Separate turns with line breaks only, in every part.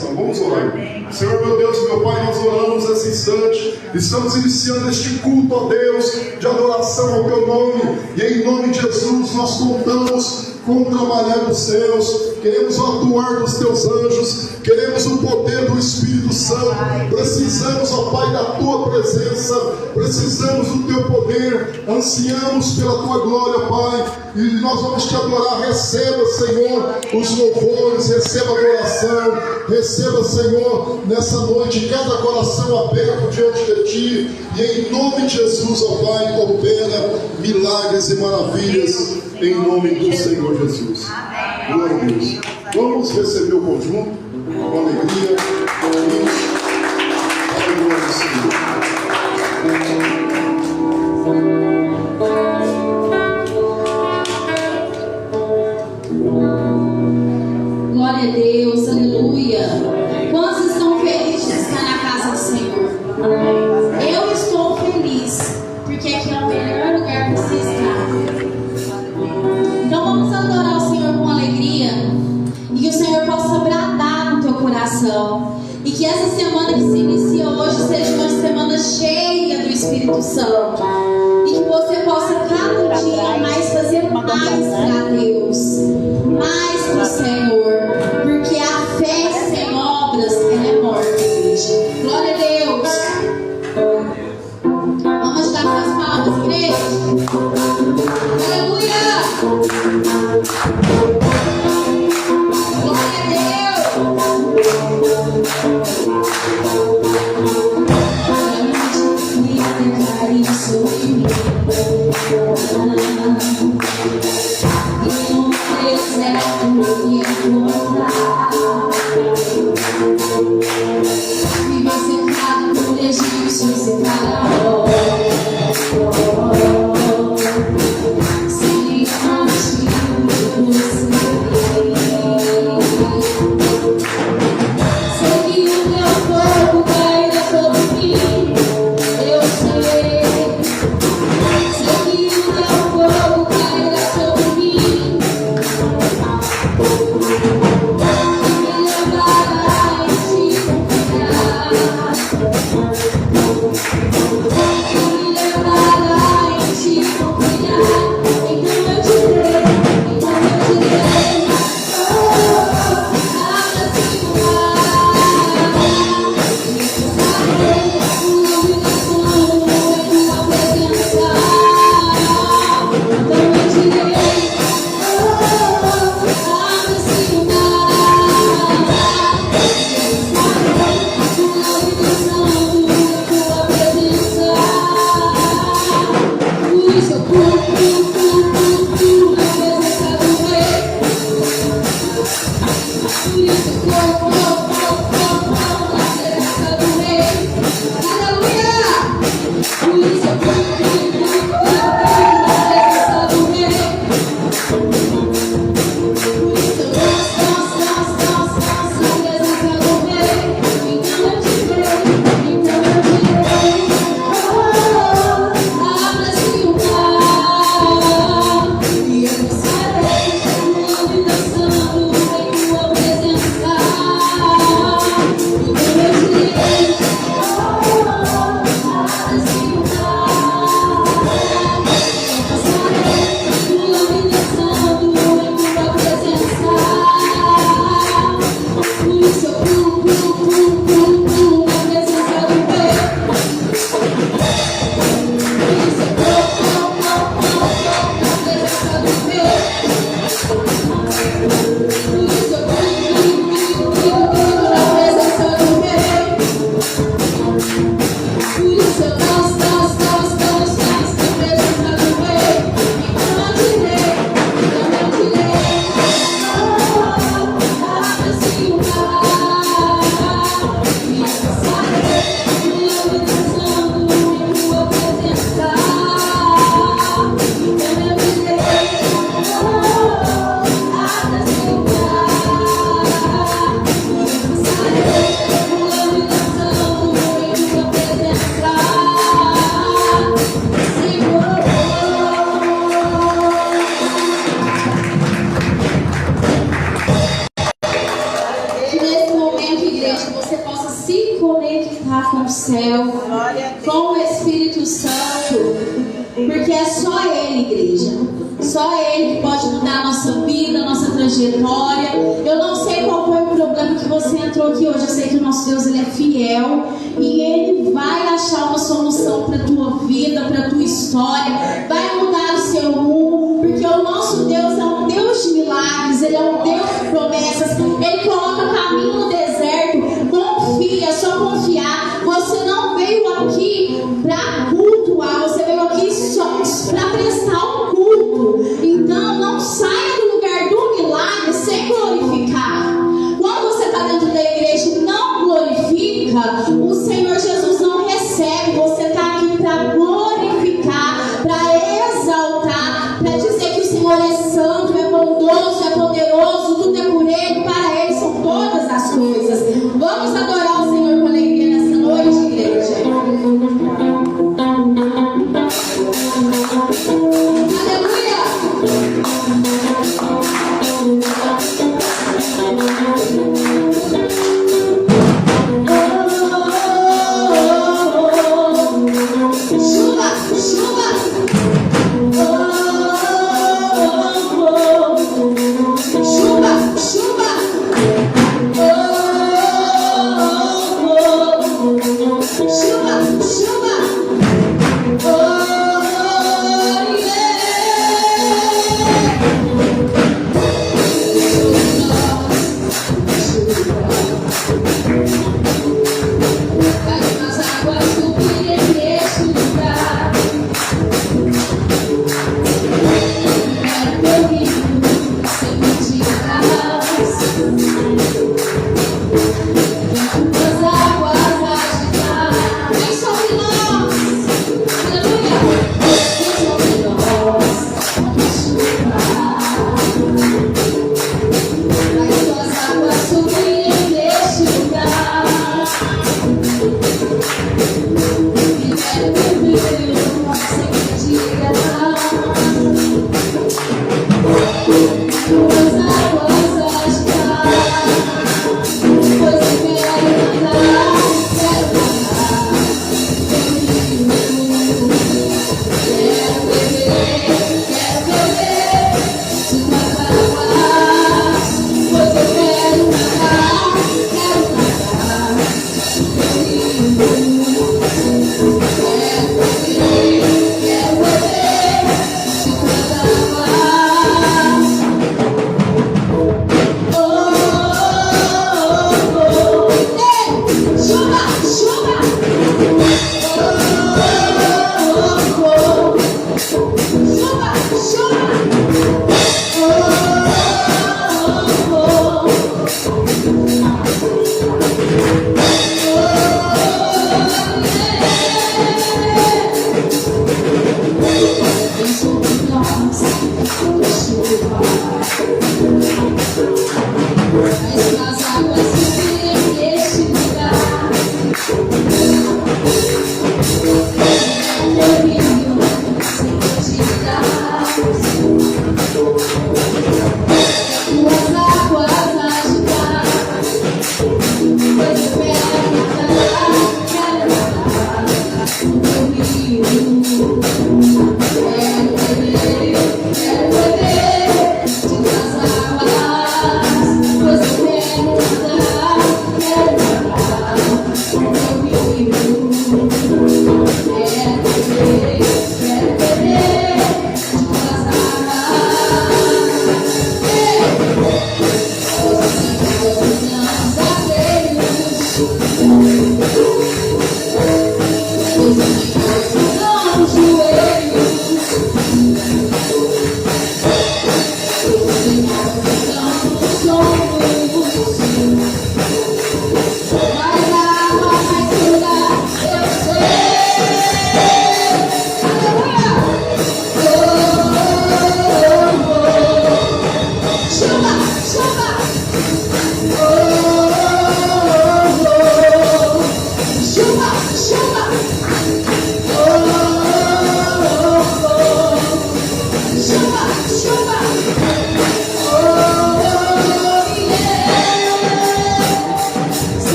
Vamos orar. Senhor, meu Deus, meu Pai, nós oramos nesse instante. Estamos iniciando este culto, ó Deus, de adoração ao Teu nome. E em nome de Jesus nós contamos com o trabalhar dos céus. Queremos o atuar dos Teus anjos. Queremos o poder do Espírito Santo. Precisamos, ó Pai, da Tua presença. Precisamos do Teu poder. Ansiamos pela Tua glória, Pai. E nós vamos Te adorar. Receba, Senhor, os louvores. Receba a adoração. Receba, Senhor, nessa noite, cada coração aberto diante de Ti. E em nome de Jesus, ó Pai, opera milagres e maravilhas. Em nome do Senhor Jesus. Glória a Deus. Vamos receber o conjunto com alegria, com isso. Aleluia, Senhor.
Glória a Deus, aleluia. Quantos estão felizes de estar na casa do Senhor? Eu estou feliz, porque aqui é o melhor lugar para você estar. Então vamos adorar o Senhor com alegria, e que o Senhor possa bradar no teu coração, e que essa semana que se inicia hoje seja uma semana cheia do Espírito Santo, e que você possa cada dia mais fazer mais para Deus, mais para o Senhor, porque a fé sem obras ela é morta, igreja. Glória a Deus. Vamos dar as palmas, igreja. Aleluia. Glória a Deus. Declare sobre mim. E no deserto me encontrar. Viver cercado por egípcios e faraó. Sem antigo segui o meu corpo. você possa se conectar com o céu, com o Espírito Santo, porque é só Ele, igreja. Só Ele que pode mudar a nossa vida, a nossa trajetória. Eu não sei qual foi o problema que você entrou aqui hoje. Eu sei que o nosso Deus, Ele é fiel e Ele vai achar uma solução para a tua vida, para a tua história. Vai mudar o seu rumo, porque o nosso Deus é um Deus de milagres. Ele é um Deus de promessas. Ele coloca caminho no deserto. Confia, é só confiar. Você não veio aqui para cultuar, você veio aqui só para prestar um culto. Então não saia do lugar do milagre sem glorificar. Quando você está dentro da igreja e não glorifica, o Senhor Jesus não recebe. Você está aqui para glorificar, para exaltar, para dizer que o Senhor é santo, é bondoso, é poderoso, tudo é por Ele, para Ele são todas as coisas. Vamos adorar o Senhor com alegria nessa noite, igreja. Chuva, chuva.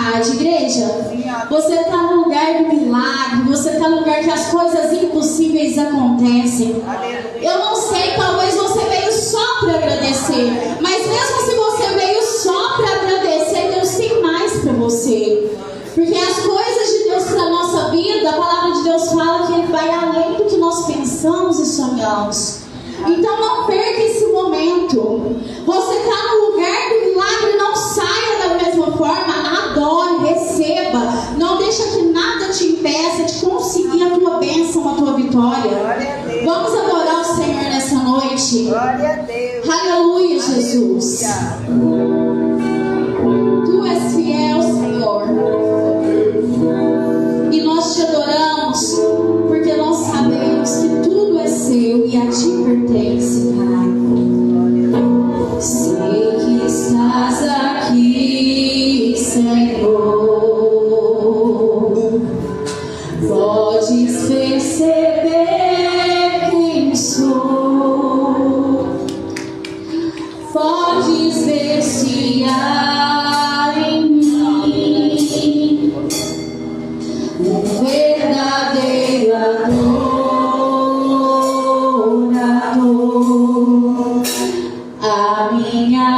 tarde, igreja. Você está no lugar do milagre, você está no lugar que as coisas impossíveis acontecem. Eu não sei, talvez você veio só para agradecer, mas mesmo se você veio só para agradecer, Deus tem mais para você. Porque as coisas de Deus para a nossa vida, a palavra de Deus fala que Ele vai além do que nós pensamos e sonhamos. Então não perca esse momento. Você está no lugar do milagre, não saia da mesma forma. Adore, receba. Não deixa que nada te impeça de conseguir a tua bênção, a tua vitória. Vamos adorar o Senhor nessa noite.
Glória a Deus.
Aleluia, Jesus. Tu és fiel, Senhor. E nós te adoramos porque nós sabemos que tudo é seu e a ti pertence, Pai. Sei que estás aqui, Senhor. Podes perceber quem sou. Podes ver se há em mim um verdadeiro adorador. A minha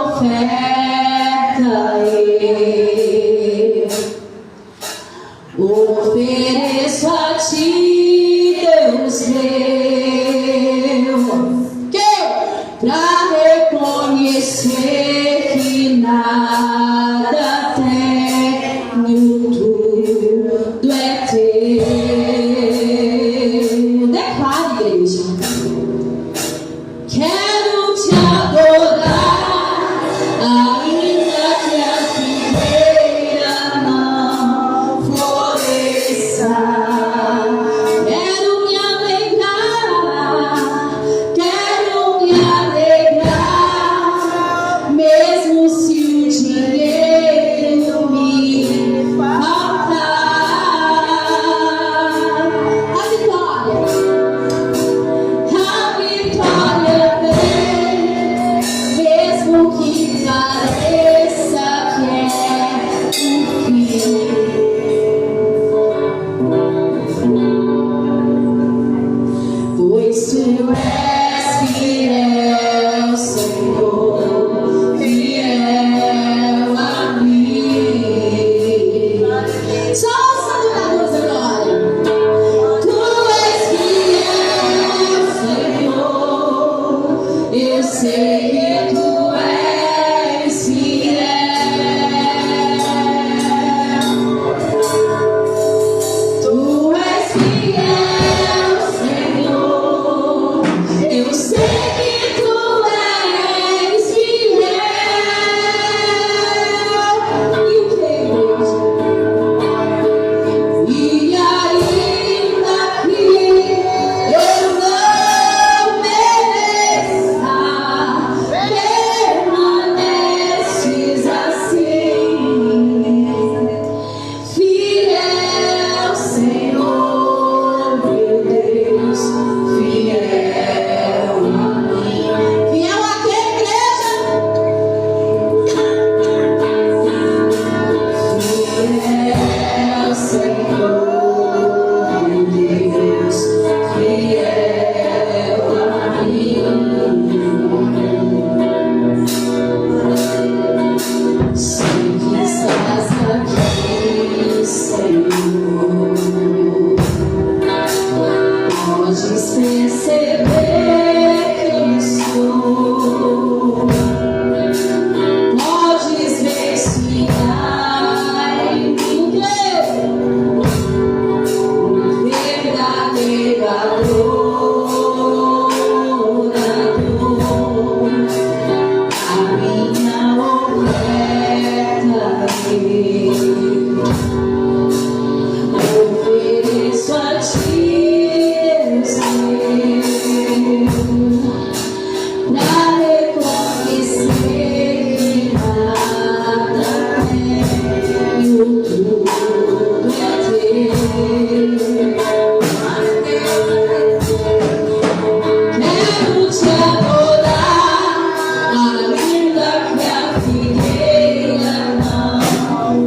oferta eu ofereço a ti, Deus meu, pra reconhecer que nada tenho, tudo é teu. Declare, igreja. Quero te adorar, ainda que a figueira não floresça. Quero me alegrar, mesmo se o dinheiro me faltar. A vitória vem, mesmo que pareça que é o fim. Pois tu és fiel, Senhor, fiel a mim. Só os adoradores agora. Tu és fiel, Senhor, eu sei que tu és fiel. Tu és fiel, Senhor, eu sei que tu és fiel. E o que, igreja? E ainda que eu não mereça, permaneces assim, fiel, Senhor, meu Deus, fiel a mim. Fiel a quem, igreja? Fiel, Senhor, meu Deus, fiel a mim. Sei que estás aqui, Senhor. Podes perceber quem sou. Podes ver se há em mim um verdadeiro adorador. A minha oferta eu ofereço a ti, Deus meu, pra reconhecer que nada tenho, tudo é teu. Quero te adorar, ainda que a figueira não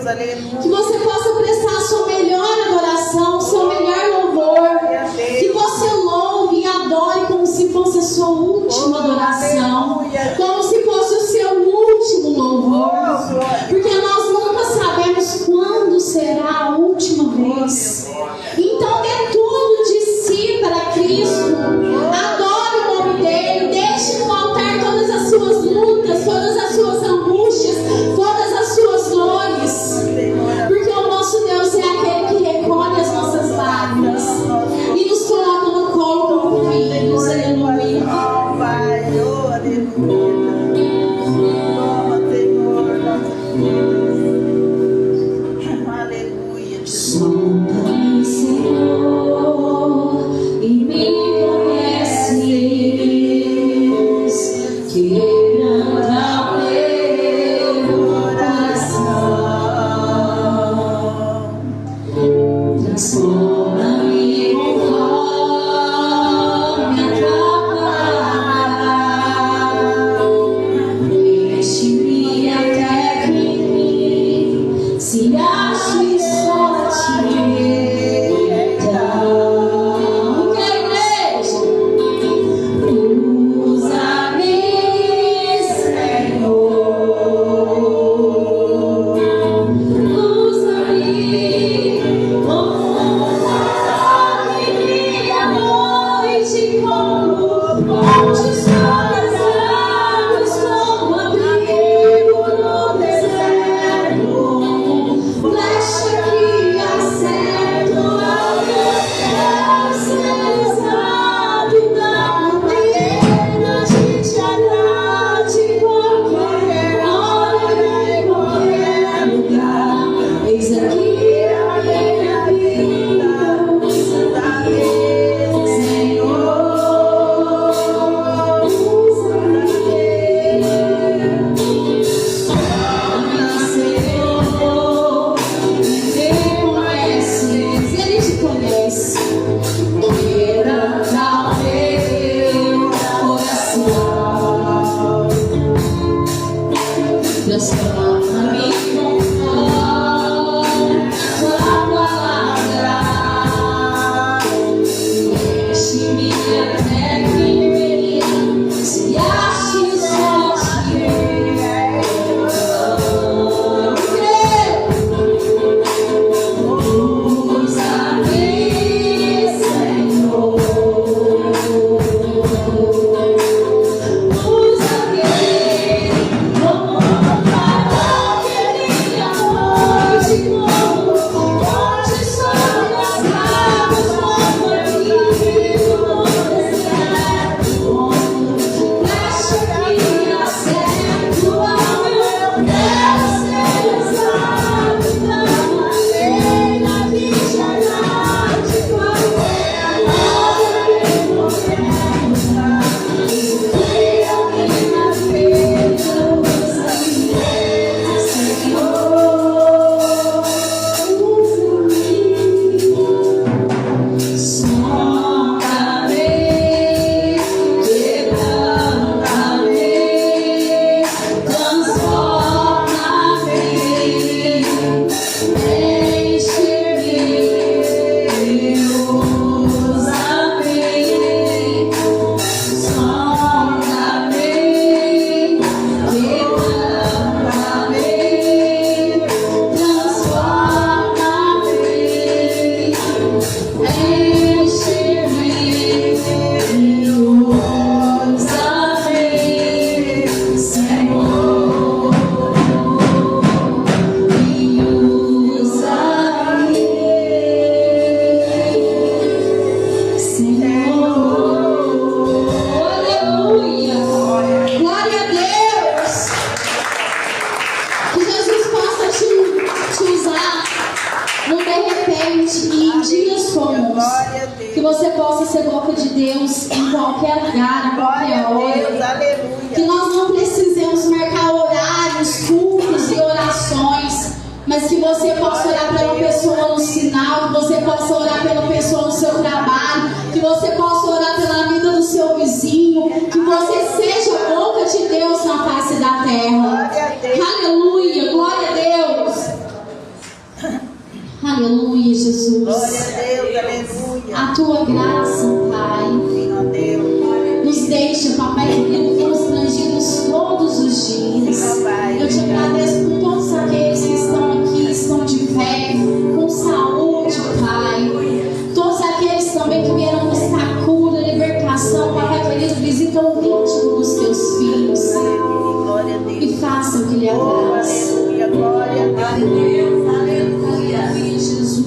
Deus, aleluia.
Que você possa prestar a sua melhor adoração, o seu melhor louvor. Que você louve e adore como se fosse a sua última adoração. Como se fosse o seu último louvor. Porque nós nunca sabemos quando será a última vez. Então dê tudo de si para Cristo. Adore o nome dele. Deixe no altar todas as suas lutas, todas as suas angústias, todas as suas dores. Porque o nosso Deus é aquele que recolhe as nossas lágrimas e nos coloca no colo como filhos. Aleluia. Sonda-me, Senhor, e me conheces, quebranta o meu coração, transforma-me conforme a tua palavra, enche-me até que em mim se ache só a ti. Então, que a igreja usa-me, Senhor, usa-me conforme a noite, como pontes sobre as águas, como abrigo no deserto, flecha que acerta ao meu celestial, da pena de te agrade qualquer hora, em qualquer lugar. Eis aqui a minha vida, usa-me, Senhor, usa-me. Senhor, me conheces, Ele te conhece. Quebranta o meu coração, transforma-me conforme a tua palavra, enche-me até que em mim se ache só ti. Usa-me, Senhor, usa-me como farol que brilha à noite, como ponte sobre as águas, como abrigo no deserto, como flecha que acerta ao meu Deus celestial, da maneira que te agrade qualquer hora, em qualquer lugar. Cria a minha vida, usa-me, Senhor, usa-me. Sonda-me, quebranta-me, transforma-me, enche-me, usa-me. Sonda-me, quebranta-me, transforma-me, enche-me, usa-me, Senhor, me usa-me, Senhor. Aleluia! Glória a Deus! Que Jesus possa te usar no de repente e em dias comuns.
Glória a Deus.
Que você possa ser boca de Deus em qualquer lugar, em
Glória
qualquer
a Deus,
hora.
aleluia.
Que nós não precisemos marcar horários, cultos e orações, mas que você possa orar pela pessoa no sinal, que você possa orar pela pessoa no seu trabalho, que você possa orar pela vida do seu vizinho, que você seja a boca de Deus na face da terra.
Glória a Deus.
Aleluia, glória a Deus. Aleluia, Jesus.
Glória a Deus, aleluia.
A tua graça, Pai,
Sim, ó Deus.
nos deixa, Papai querido, constrangidos todos os dias. Eu te agradeço por todos aqueles que estão aqui, estão de pé, com saúde, Pai. Todos aqueles também que vieram buscar cura, libertação, Papai querido, visita o íntimo dos teus filhos.
Glória a Deus.
E faça o que lhe
Oh,
agrada.
aleluia, glória a Deus.
Aleluia, Jesus.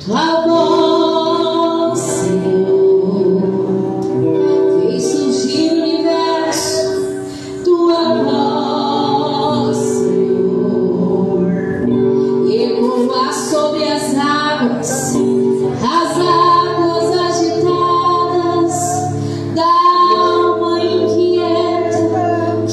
Tua voz, Senhor, fez surgir o universo. Tua voz, Senhor, ecoa sobre as águas agitadas da alma inquieta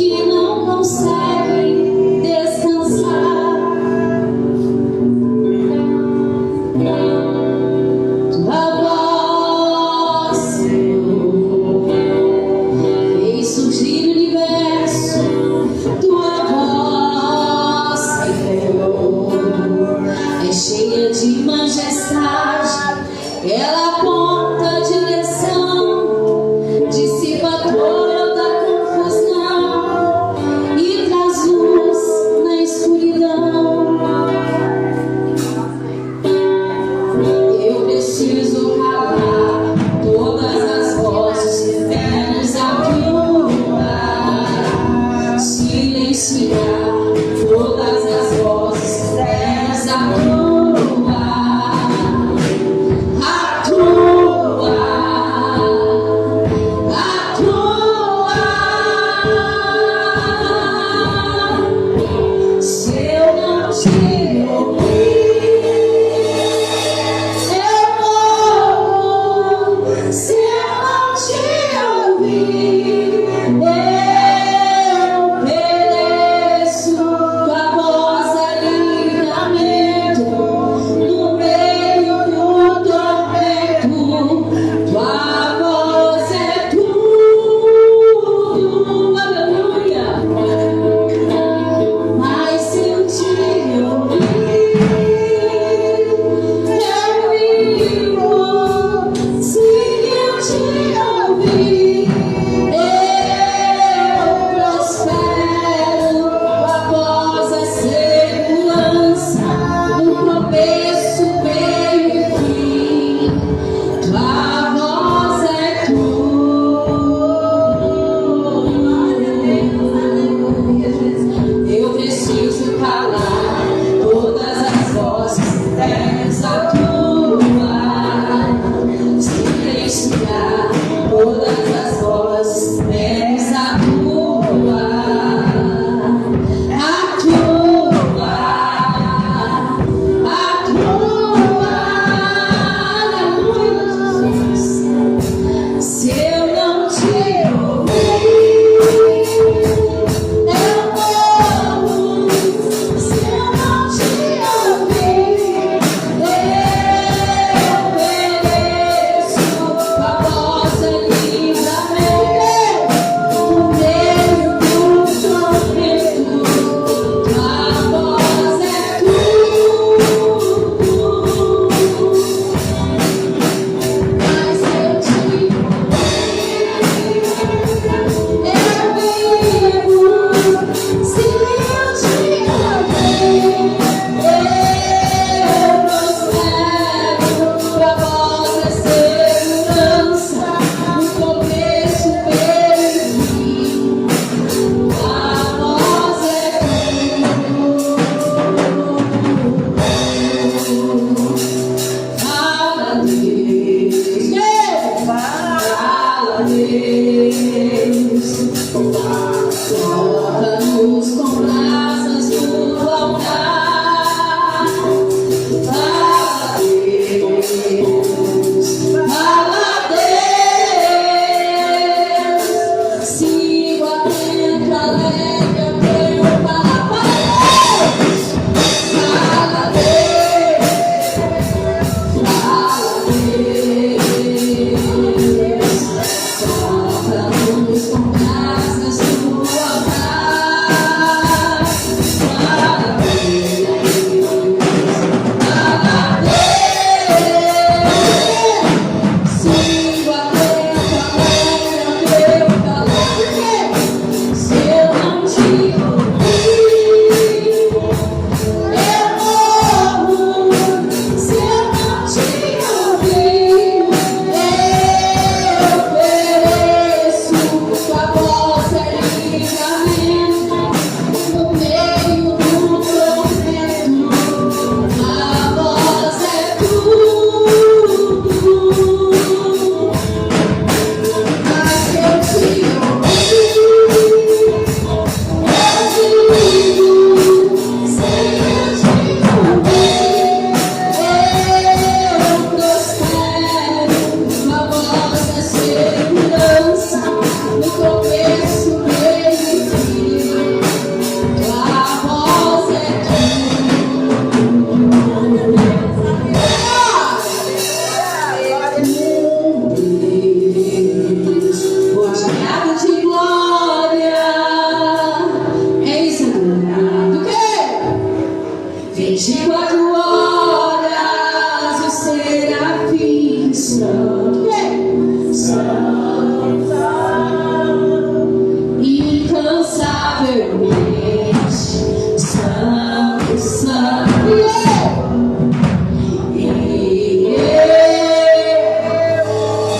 Santo, Santo,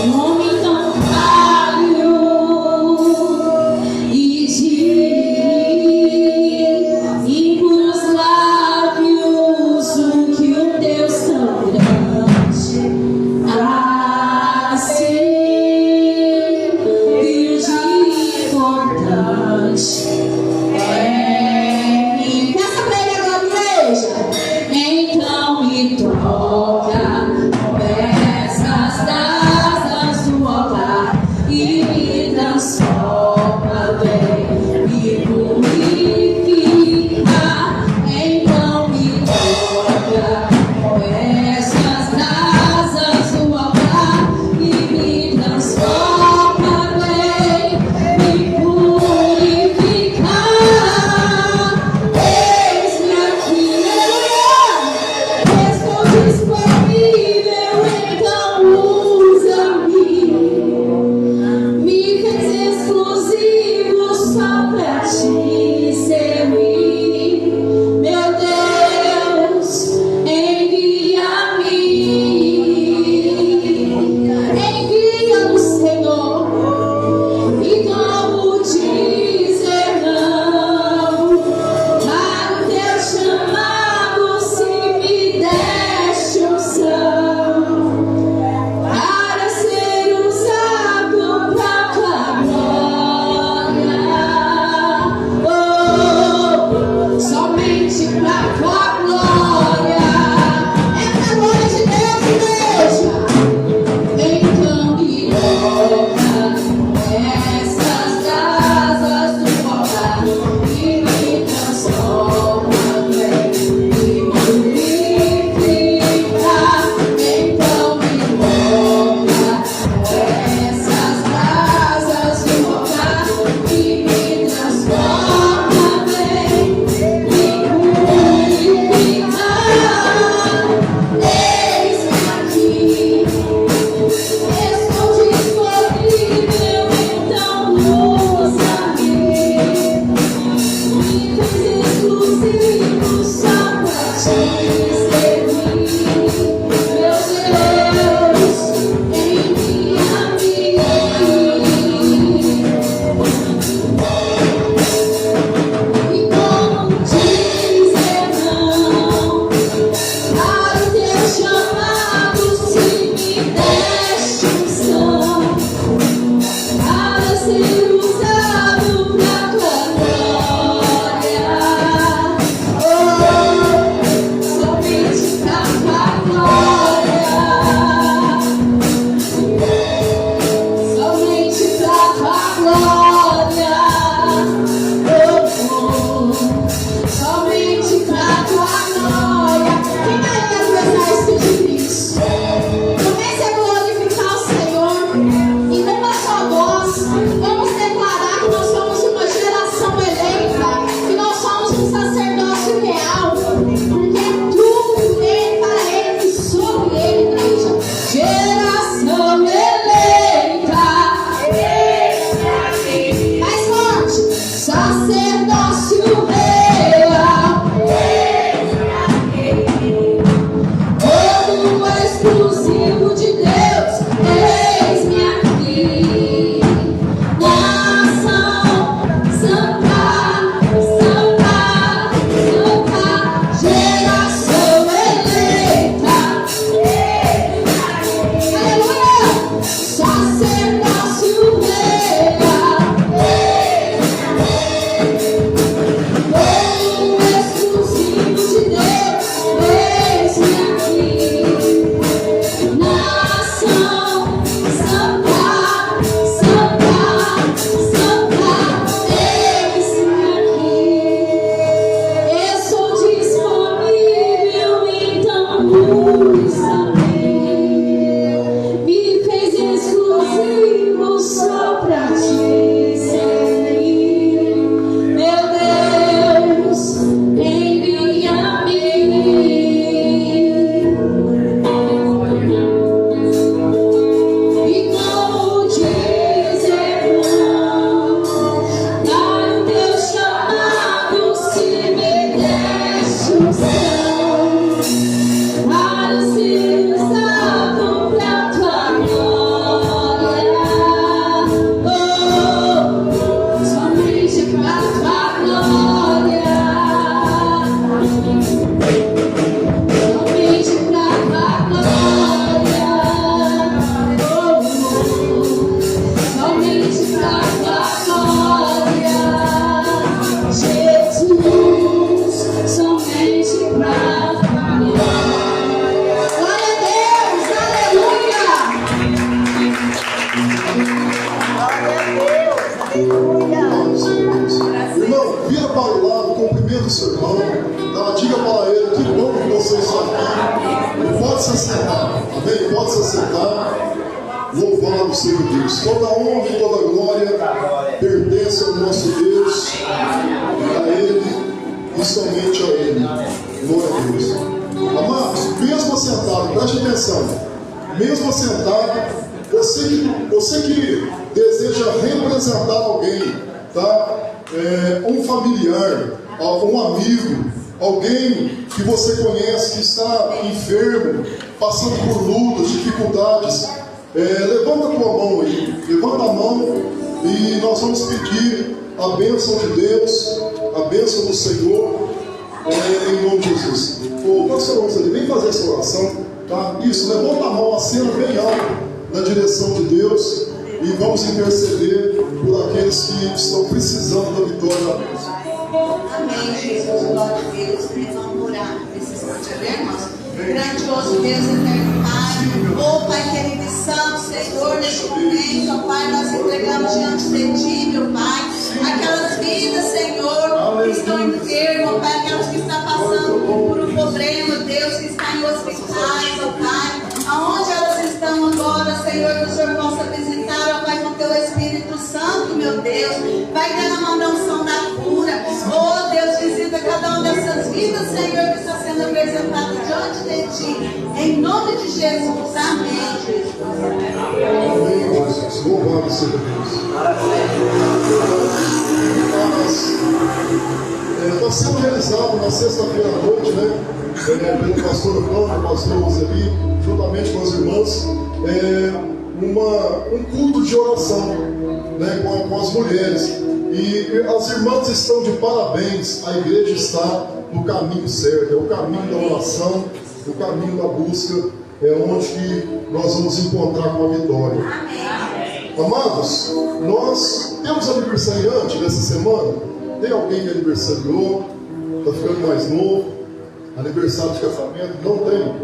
nome incantável e de impuros lábios, o que o Deus tão grande assim e o de importante é
vira para o lado, cumprimenta o seu irmão, tá? Diga para ele, que bom que você está aqui. Pode se assentar, amém? Pode se assentar. Louvado seja Deus. Toda honra e toda glória pertence ao nosso Deus, a Ele e somente a Ele. Glória a Deus. Amados, mesmo assentado, preste atenção, mesmo assentado, você que deseja representar alguém, tá? Um familiar, um amigo, alguém que você conhece que está enfermo, passando por lutas, dificuldades, levanta a tua mão aí, levanta a mão e nós vamos pedir a bênção de Deus, a bênção do Senhor, em nome de Jesus. Pastor, vem fazer essa oração, tá? Isso, levanta a mão, acena bem alto na direção de Deus e vamos interceder por aqueles que estão precisando da vitória da bênção.
Amém, Jesus, glória a Deus. Nós vamos orar nesse instante, irmãos. Grandioso Deus, eterno Pai, oh Pai querido e santo, Senhor, neste momento, ó Pai, nós entregamos diante de Ti, meu Pai, aquelas vidas, Senhor, que estão enfermas, ó Pai, aquelas que estão passando por um problema, Deus, que está em hospitais, ó Pai, aonde elas estão agora, Senhor, que o Senhor possa visitar, ó Pai, com Teu Espírito Santo, meu Deus, vai derramando a unção da cura, oh Deus, visita cada uma dessas vidas, Senhor, que está sendo apresentada diante de Ti, em nome de Jesus, amém, Jesus.
Amém, Jesus. Louvado seja Deus. Está sendo realizado na sexta-feira à noite, né? Pelo pastor Bruno, pastor Zeli, juntamente com as irmãs, um culto de oração, né? Com as mulheres. E as irmãs estão de parabéns, a igreja está no caminho certo, é o caminho da oração, o caminho da busca, é onde que nós vamos encontrar com a vitória. Amém. Amados, nós temos aniversariante nessa semana. Tem alguém que aniversariou, está ficando mais novo, aniversário de casamento? Não tem.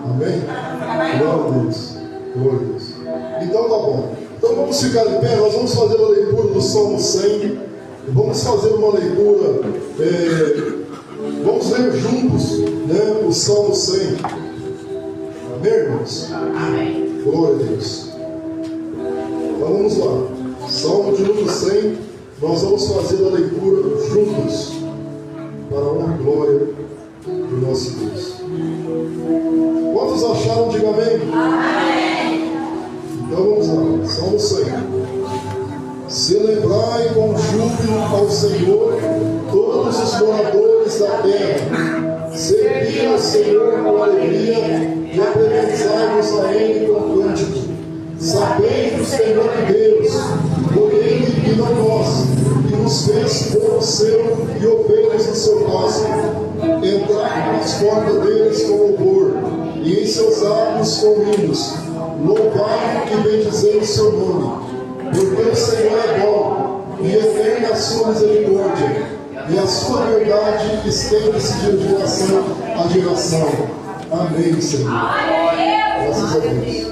Amém? Glória a Deus. Glória a Deus. Então tá bom. Então vamos ficar em pé, nós vamos fazer a leitura do Salmo 100. Vamos fazer uma leitura, vamos ler juntos, né, o Salmo 100. Amém, irmãos? Amém. Glória a Deus. Então vamos lá. Salmo de número 100. Nós vamos fazer a leitura juntos, para a honra e glória do nosso Deus. Quantos acharam? Diga amém. Amém. Então vamos lá. Salmo 100. Celebrai com júbilo ao Senhor todos os moradores da terra. Servi ao Senhor com alegria e apresentai-vos a Ele com cântico. Sabei que o Senhor é Deus, por Ele e não nós, que nos fez povo seu e ovelhas do seu pasto. Entrai nas portas deles com louvor e em seus átrios com hinos. Louvai e bendizei o seu nome. Porque o Senhor é bom e eterna a sua misericórdia, e a sua verdade estende-se de geração a geração. Amém, Senhor. Graças a Deus.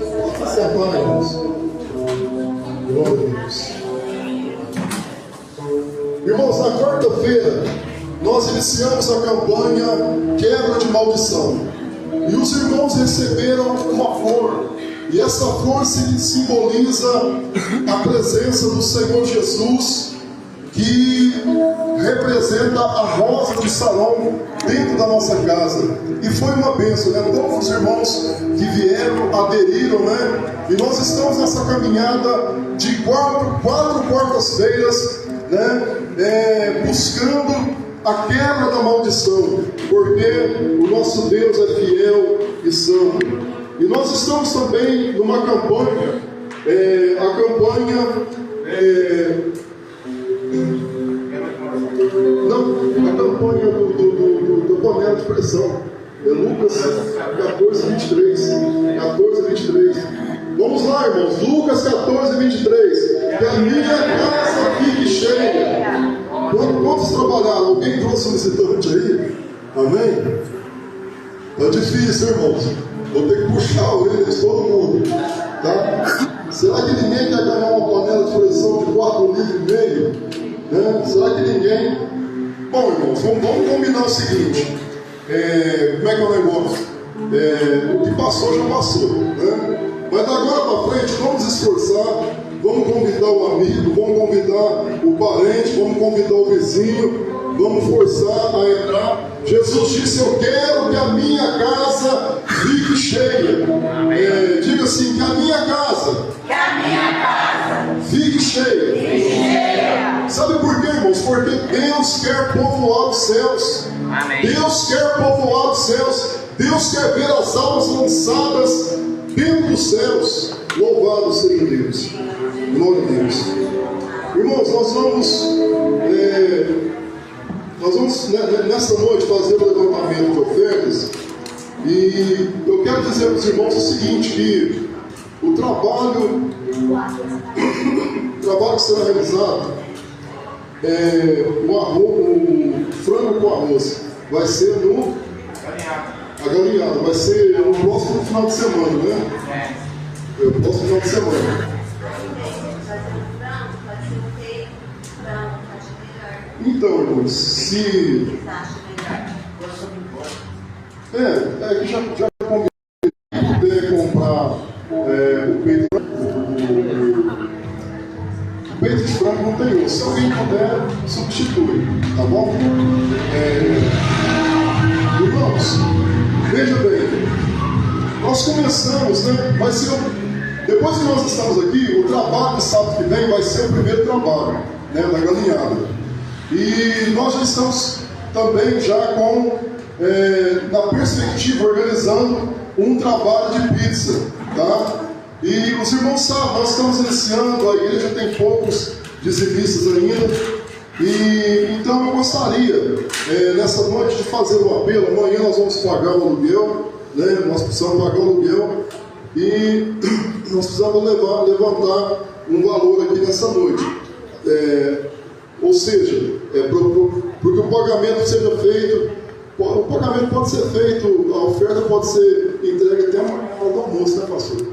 Se aplaude, irmãos. Glória a Deus. Irmãos, na quarta-feira, nós iniciamos a campanha Quebra de Maldição. E os irmãos receberam uma flor. E essa flor simboliza a presença do Senhor Jesus, que representa a rosa de Saron dentro da nossa casa. E foi uma bênção, né? Todos os irmãos que vieram, aderiram, né? E nós estamos nessa caminhada de quatro quartas-feiras, né? Buscando a quebra da maldição, porque o nosso Deus é fiel e santo. E nós estamos também numa campanha, a campanha do panela de pressão, Lucas 14:23. Vamos lá, irmãos, Lucas 14:23. Que a minha casa fique cheia. Quantos trabalharam? Alguém trouxe um visitante aí? Amém? Está difícil, irmãos. Vou ter que puxar a orelha de todo mundo, tá? Será que ninguém quer ganhar uma panela de pressão de 4,5 litros? Né? Será que ninguém... Bom, irmãos, vamos combinar o seguinte. Como é que é o negócio? O que passou já passou, né? Mas agora para frente, vamos esforçar, vamos convidar o amigo, vamos convidar o parente, vamos convidar o vizinho, vamos forçar a entrar. Jesus disse: eu quero que a minha casa fique cheia. Diga assim: que a minha casa fique cheia. Sabe por quê, irmãos? Porque Deus quer povoar os céus.
Amém.
Deus quer povoar os céus. Deus quer ver as almas lançadas dentro dos céus. Louvado seja Deus. Glória a Deus. Irmãos, nós vamos nessa noite fazer o levantamento de ofertas. E eu quero dizer para os irmãos o seguinte: que o trabalho que será realizado, o frango com arroz, vai ser no galinhada, vai ser no próximo final de semana, né? O próximo final de semana. Então, irmãos, se... que já combinei poder comprar o peito de frango não tem osso. Se alguém puder, substitui, tá bom? Irmãos, veja bem, nós começamos, né? Vai ser, depois que nós estamos aqui, o trabalho de sábado que vem vai ser o primeiro trabalho, né, da galinhada. E nós já estamos também com, na perspectiva, organizando um trabalho de pizza, tá? E os irmãos sabem, nós estamos iniciando, a igreja tem poucos dizimistas ainda. E então eu gostaria, nessa noite, de fazer um apelo. Amanhã nós vamos pagar o aluguel, né? Nós precisamos pagar o aluguel e nós precisamos levantar um valor aqui nessa noite. Ou seja, porque o pagamento seja feito, o pagamento pode ser feito, a oferta pode ser entregue até amanhã na hora do almoço, né, pastor?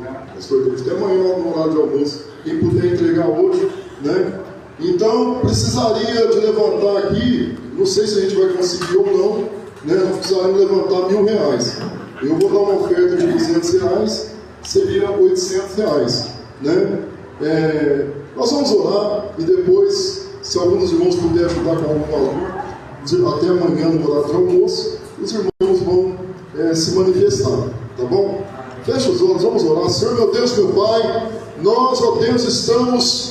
Até amanhã no horário de almoço, quem puder entregar hoje, né? Então, precisaria de levantar aqui, não sei se a gente vai conseguir ou não, né? Nós precisaríamos levantar R$1.000. Eu vou dar uma oferta de R$200, seria R$800, né? Nós vamos orar e depois, se algum dos irmãos puder ajudar com algum valor, até amanhã no horário de almoço, os irmãos vão se manifestar, tá bom? Fecha os olhos, vamos orar. Senhor, meu Deus, meu Pai, nós, ó Deus, estamos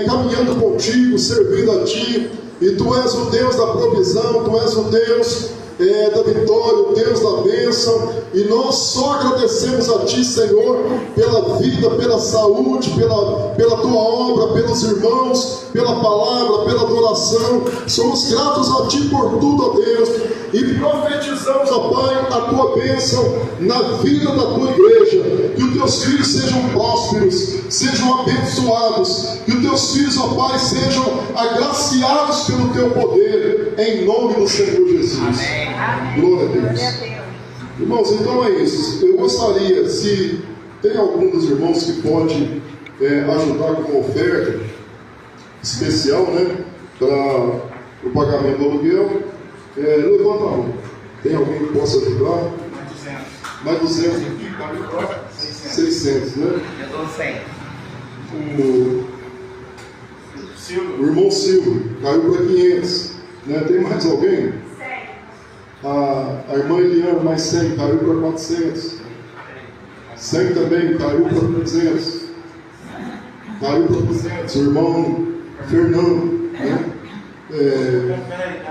caminhando contigo, servindo a Ti, e Tu és o Deus da provisão, Tu és o Deus da vitória, o Deus da bênção, e nós só agradecemos a Ti, Senhor, pela vida, pela saúde, pela Tua obra, pelos irmãos, pela palavra, pela adoração. Somos gratos a Ti por tudo, ó Deus, e profetizamos, ó Pai, a Tua bênção na vida da Tua igreja. Que os Teus filhos sejam prósperos, sejam abençoados, que os Teus filhos, ó Pai, sejam agraciados pelo Teu poder, em nome do Senhor Jesus.
Amém.
Glória a Deus. Irmãos, então é isso. Eu gostaria, se tem algum dos irmãos que pode ajudar com uma oferta especial, né, para o pagamento do aluguel, levanta a mão. Tem alguém que possa ajudar? Mais 200. 600, né?
Eu dou 100.
O irmão Silvio caiu para 500, né? Tem mais alguém? A irmã Eliana, mais 100, caiu para 400. 100 também, caiu para 300. Caiu para 200. O irmão Fernando, né?
Peraí,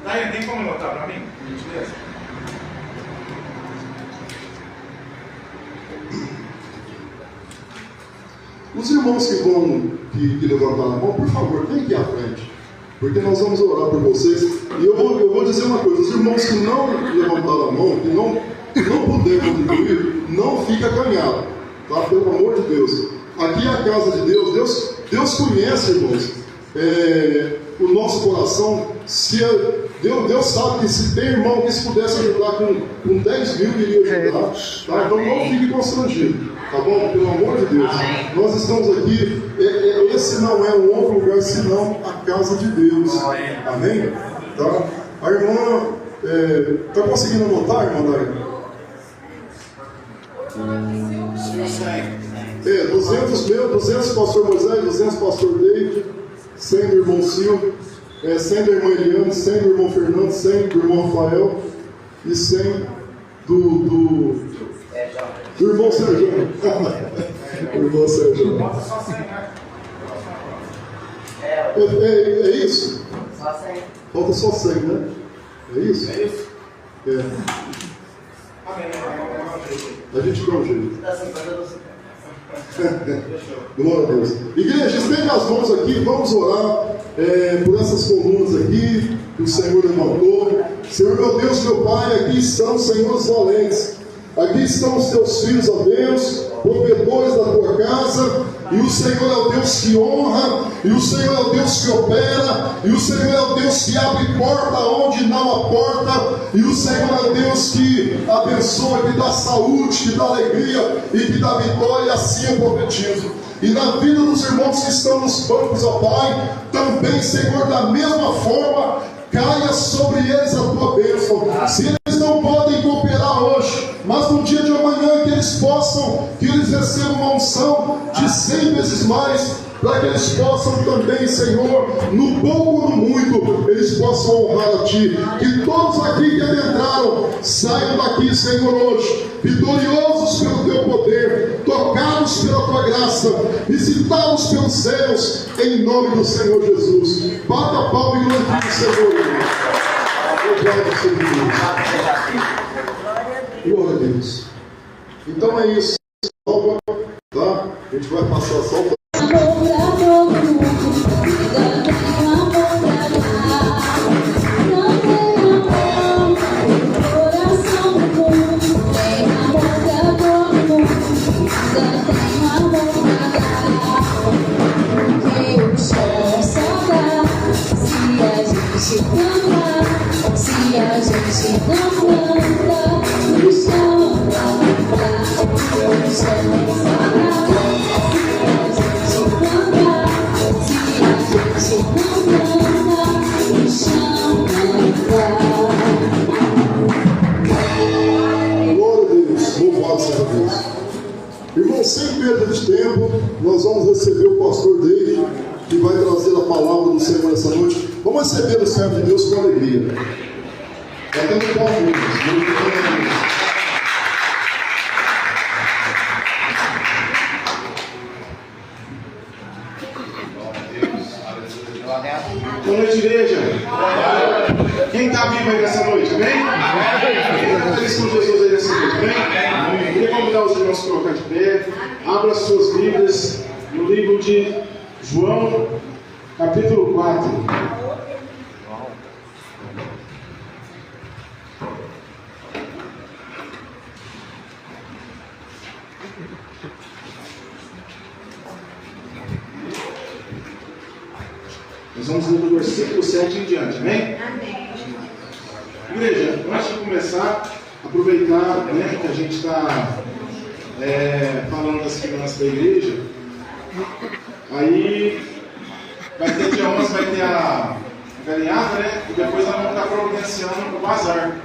Daí, tem como anotar para mim?
Os irmãos que levantaram a mão, por favor, vem aqui à frente, porque nós vamos orar por vocês. E eu vou dizer uma coisa: os irmãos que não levantaram a mão, que não puder contribuir, não fica acanhado, tá? Pelo amor de Deus. Aqui é a casa de Deus conhece, irmãos, o nosso coração. Se Deus sabe que se tem irmão que se pudesse ajudar com 10 mil, queria ajudar. Tá? Então não fique constrangido, tá bom? Pelo amor de Deus. Nós estamos aqui, esse não é um outro lugar senão a casa de Deus. Amém? Tá? A irmã, está conseguindo anotar, irmã Daí? 200 meu, 200 pastor Moisés, 200 pastor David, 100 do irmão Silvio, 100 da irmã Eliane, 100 do irmão Fernando, 100 do irmão Rafael e 100 do irmão Sérgio. O irmão Sérgio. É isso? Falta só 100, né? É isso?
É isso?
É. A gente dá um jeito. Glória a Deus. Igreja, estende as mãos aqui, vamos orar por essas colunas aqui que o Senhor levantou. Senhor, meu Deus, meu Pai, aqui estão, Senhor, os valentes. Aqui estão os teus filhos, ó Deus, provedores da tua casa. E o Senhor é o Deus que honra, e o Senhor é o Deus que opera, e o Senhor é o Deus que abre porta onde não há porta, e o Senhor é o Deus que abençoa, que dá saúde, que dá alegria e que dá vitória, assim eu profetizo. E na vida dos irmãos que estão nos bancos, ó Pai, também, Senhor, da mesma forma, caia sobre eles a tua bênção. Se eles não podem cooperar hoje, mas no dia de amanhã que eles recebam uma unção de 100 vezes mais, para que eles possam também, Senhor, no pouco ou no muito, eles possam honrar a Ti. Que todos aqui que adentraram saiam daqui, Senhor, hoje, vitoriosos pelo Teu poder, tocados pela Tua graça, visitados pelos céus, em nome do Senhor Jesus. Bata a palma e glorifique o Senhor. Obrigado, Senhor. Glória a Deus. Então é isso. Tá? A gente vai passar só o
se a gente não planta, o chão vai plantar, o chão
Irmão, sem perda de tempo, nós vamos receber o pastor David, que vai trazer a palavra do Senhor essa noite. Vamos receber o servo de Deus com alegria. Batendo palmas.
Boa noite, igreja. Quem está vivo aí nessa noite, amém? Quem está feliz com Jesus aí nessa noite, amém? Queria convidar os irmãos a se colocar de pé. Abra as suas Bíblias no livro de João, capítulo 4. Nós vamos ler do versículo 7 em diante, amém?
Amém.
Igreja, antes de começar, aproveitar, né, que a gente está falando das crianças da igreja. Aí vai ter dia 11, vai ter a galinhada, né? E depois nós vamos estar providenciando o bazar,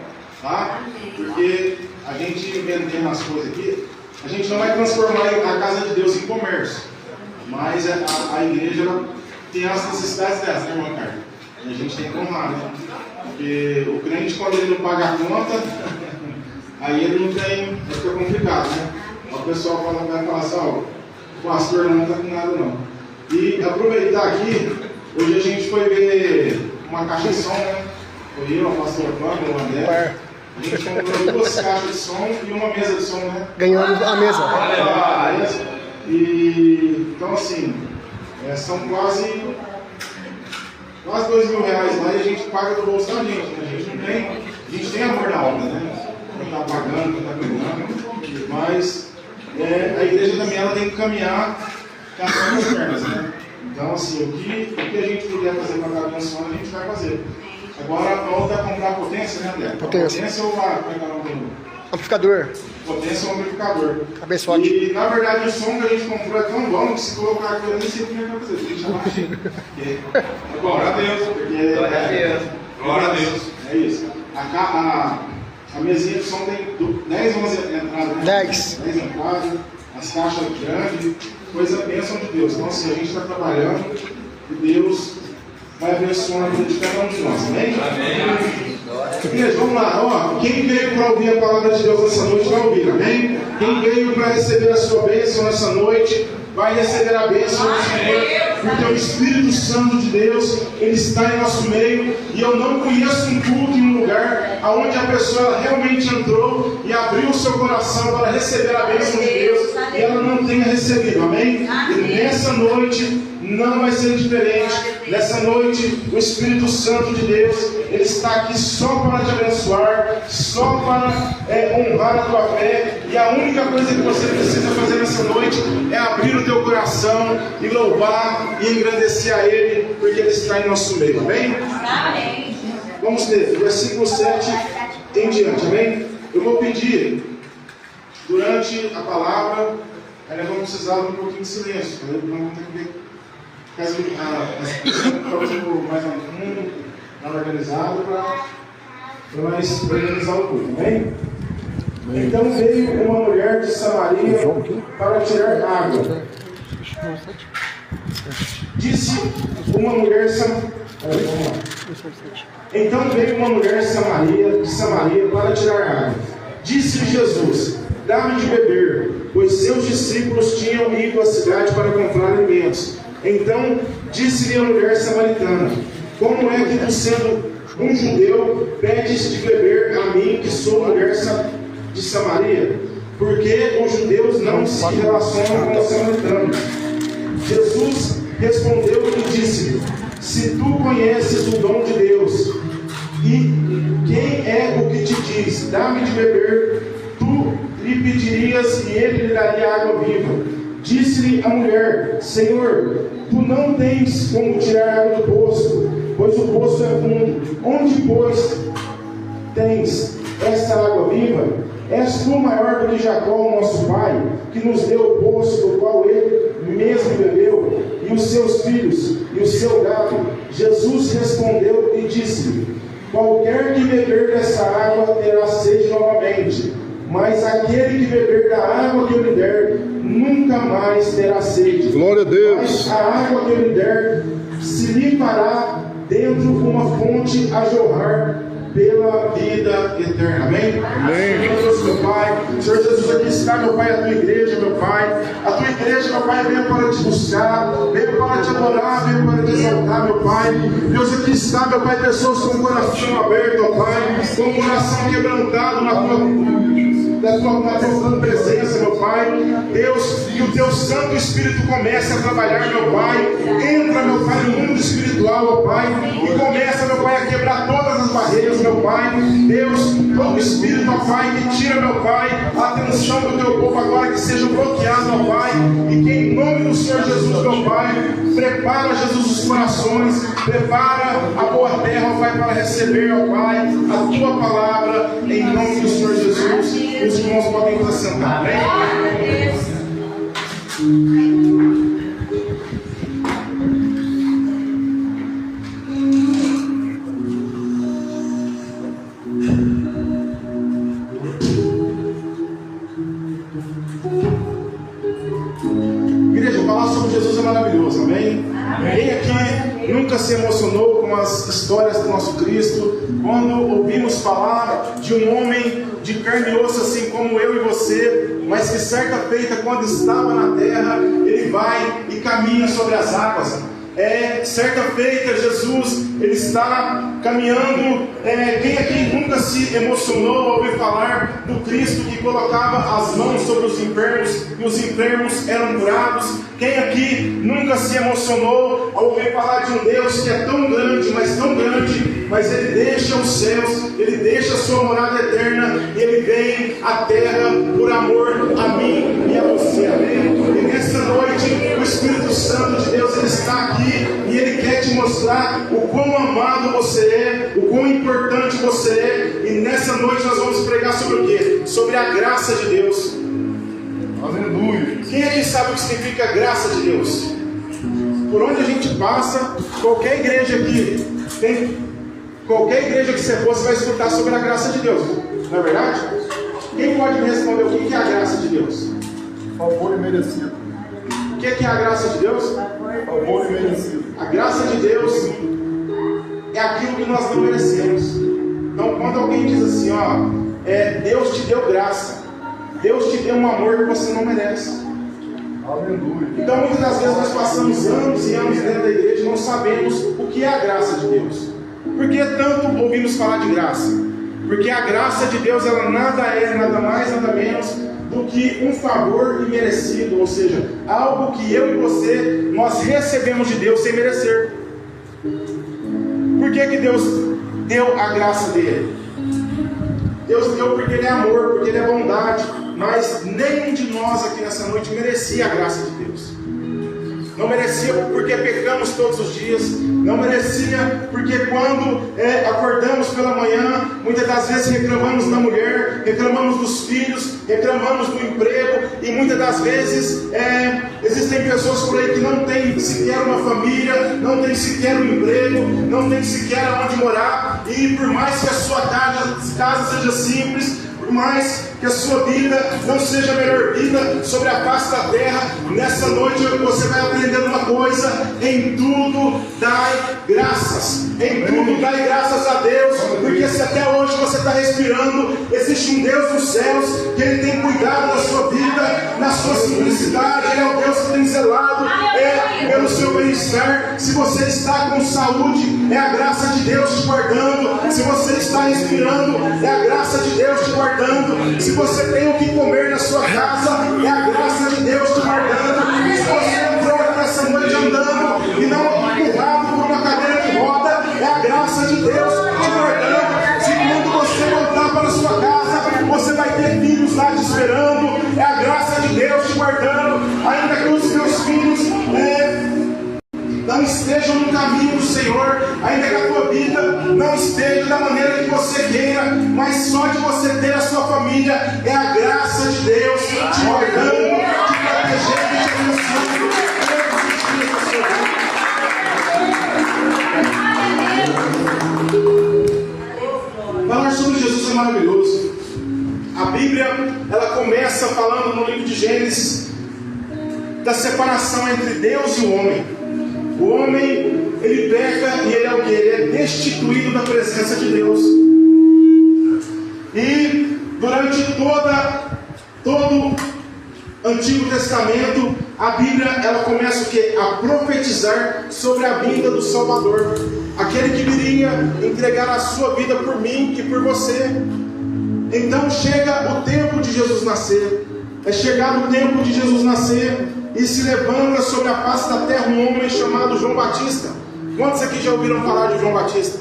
tá? Porque a gente vendendo as coisas aqui, a gente não vai transformar a casa de Deus em comércio, mas a igreja ela tem as necessidades dessa, né, irmã Carla? E a gente tem que honrar, né? Porque o crente, quando ele não paga a conta, aí ele não tem, fica complicado, né? O pessoal vai falar assim, ó, o pastor não está com nada não. E aproveitar aqui, hoje a gente foi ver uma caixa de som, né? Foi eu, o pastor Pablo, o André. A gente comprou 2 caixas de som e uma mesa de som, né?
Ganhamos a mesa.
E então assim, são quase R$2.000 lá e a gente paga do bolso da gente, né? A gente tem amor na obra, né? Não está pagando, não está ganhando, mas a igreja também ela tem que caminhar com as próprias pernas, né? Então, assim, o que a gente puder fazer para estar abençoando, a gente vai fazer. Agora, a outra é comprar potência, né, André? Potência ou a...
Amplificador.
Potência ou amplificador.
Abençoado.
E, na verdade, o som que a gente comprou é tão bom que se colocar aqui, eu nem sei o que vai fazer. Tem que chamar assim. Glória a Deus. Glória a Deus. Glória a Deus. É isso. A mesinha de som tem 10, 11 entradas. Né? 10 entradas. As caixas grandes. Coisa bênção de Deus. Então, assim, a gente está trabalhando e Deus vai abençoar a vida de cada um de nós. Amém? Amém. Igreja, vamos lá. Ó, quem veio para ouvir a palavra de Deus nessa noite vai ouvir. Amém? Quem veio para receber a sua bênção nessa noite vai receber a bênção do Senhor. Porque o Espírito Santo de Deus, Ele está em nosso meio. E eu não conheço um culto em um lugar onde a pessoa realmente entrou e abriu o seu coração para receber a bênção de Deus e ela não tenha recebido. Amém? E nessa noite não vai ser diferente. Nessa noite, o Espírito Santo de Deus, Ele está aqui só para te abençoar, só para honrar a tua fé. E a única coisa que você precisa fazer nessa noite é abrir o teu coração e louvar e engrandecer a Ele, porque Ele está em nosso meio. Amém? Amém. Vamos ler, versículo 7 em diante. Amém? Eu vou pedir, durante a palavra, nós vamos precisar de um pouquinho de silêncio. Nós vamos ter que ver as pessoas mais no fundo, mais organizado, para mais organizar o culto, amém? Então veio uma mulher de Samaria para tirar água. Disse uma mulher Então veio uma mulher de Samaria para tirar água. Disse-lhe Jesus: dá-me de beber, pois seus discípulos tinham ido à cidade para comprar alimentos. Então disse-lhe a mulher samaritana: como é que tu, sendo um judeu, pedes de beber a mim, que sou mulher de Samaria? Porque os judeus não se relacionam com os samaritanos. Jesus respondeu e disse-lhe: se tu conheces o dom de Deus, e quem é o que te diz, dá-me de beber, tu lhe pedirias e ele lhe daria água viva. Disse-lhe a mulher: Senhor, tu não tens como tirar água do poço, pois o poço é fundo. Onde, pois, tens esta água viva? És tu maior do que Jacó, nosso pai, que nos deu o poço do qual ele mesmo bebeu, e os seus filhos, e o seu gado? Jesus respondeu e disse-lhe: qualquer que beber dessa água terá sede novamente, mas aquele que beber da água que eu lhe der, nunca mais terá sede. Glória a Deus. Mas a água que eu lhe der, se lhe fará dentro uma fonte a jorrar pela vida eterna. Amém? Amém. Senhor Deus, meu Pai, Senhor Jesus, aqui está, meu Pai, a tua igreja, meu Pai. A tua igreja, meu Pai, veio para te buscar, veio para te adorar, veio para te exaltar, meu Pai. Deus, aqui está, meu Pai, pessoas com o coração aberto, meu Pai, com o coração quebrantado na tua presença, meu Pai. Deus, que o teu Santo Espírito comece a trabalhar, meu Pai. Entra, meu Pai, no mundo espiritual, meu Pai, e começa, meu Pai, a quebrar todas as barreiras, meu Pai. Deus, todo espírito, meu Pai, que tira, meu Pai, a atenção do teu povo agora, que seja bloqueado, meu Pai, e que em nome do Senhor Jesus, meu Pai, prepara, Jesus, os corações, prepara a boa terra, meu Pai, para receber, meu Pai, a tua palavra, em nome do Senhor Jesus. Os irmãos podem se assentar, amém? Igreja, falar sobre Jesus é maravilhoso, amém? Quem aqui nunca se emocionou com as histórias do nosso Cristo, quando ouvimos falar de um homem de carne e osso, assim como eu e você, mas que certa feita, quando estava na terra, ele vai e caminha sobre as águas. Certa feita, Jesus, ele está caminhando. Quem aqui nunca se emocionou ao ouvir falar do Cristo que colocava as mãos sobre os enfermos e os enfermos eram curados? Quem aqui nunca se emocionou ao ouvir falar de um Deus que é tão grande, mas Ele deixa os céus, Ele deixa a sua morada eterna, e Ele vem à terra por amor a mim e a você, amém? E nessa noite, o Espírito Santo de Deus, Ele está aqui, e Ele quer te mostrar o quão amado você é, o quão importante você é, e nessa noite nós vamos pregar sobre o quê? Sobre a graça de Deus.
Aleluia.
Quem aqui sabe o que significa a graça de Deus? Por onde a gente passa, qualquer igreja aqui tem, qualquer igreja que você for, você vai escutar sobre a graça de Deus, não é verdade? Quem pode me responder o que é a graça de Deus?
Favor imerecido.
O que é a graça de Deus?
Favor imerecido.
A graça de Deus é aquilo que nós não merecemos. Então, quando alguém diz assim, Deus te deu graça, Deus te deu um amor que você não merece.
Aleluia.
Então, muitas das vezes nós passamos anos e anos dentro da igreja e não sabemos o que é a graça de Deus. Por que tanto ouvimos falar de graça? Porque a graça de Deus, ela nada é, nada mais, nada menos do que um favor imerecido, ou seja, algo que eu e você, nós recebemos de Deus sem merecer. Por que Deus deu a graça dele? Deus deu porque Ele é amor, porque Ele é bondade, mas nenhum de nós aqui nessa noite merecia a graça de Deus. Não merecia porque pecamos todos os dias, não merecia porque quando acordamos pela manhã, muitas das vezes reclamamos da mulher, reclamamos dos filhos, reclamamos do emprego, e muitas das vezes existem pessoas por aí que não têm sequer uma família, não têm sequer um emprego, não têm sequer onde morar, e por mais que a sua casa seja simples, por mais que a sua vida não seja a melhor vida sobre a face da terra, nessa noite você vai aprender uma coisa: em tudo dai graças, em tudo dai graças a Deus, porque se até hoje você está respirando, existe um Deus dos céus, que Ele tem cuidado da sua vida, na sua simplicidade. Ele é o Deus que tem zelado pelo seu bem-estar. Se você está com saúde, é a graça de Deus te guardando. Se você está respirando, é a graça de Deus te guardando. Se você tem o que comer na sua casa, é a graça de Deus te guardando. Se você entrou nessa noite andando e não empurrado por uma cadeira de roda, é a graça de Deus te guardando. Se quando você voltar para a sua casa, você vai ter filhos lá te esperando, é a graça de Deus te guardando. Ainda que os seus filhos não estejam no caminho do Senhor, ainda que a tua vida não esteja da maneira que você queira, mas só de você ter a sua família é a graça de Deus te guardando, te protegendo e te abençoando. Falar sobre Jesus é maravilhoso. A Bíblia, ela começa falando no livro de Gênesis da separação entre Deus e o homem. O homem, ele peca e ele é o que? Ele é destituído da presença de Deus. E durante todo o Antigo Testamento, a Bíblia, ela começa o que? A profetizar sobre a vinda do Salvador, aquele que viria entregar a sua vida por mim e por você. Então chega o tempo de Jesus nascer. É chegado o tempo de Jesus nascer, e se levanta sobre a face da terra um homem chamado João Batista. Quantos aqui já ouviram falar de João Batista?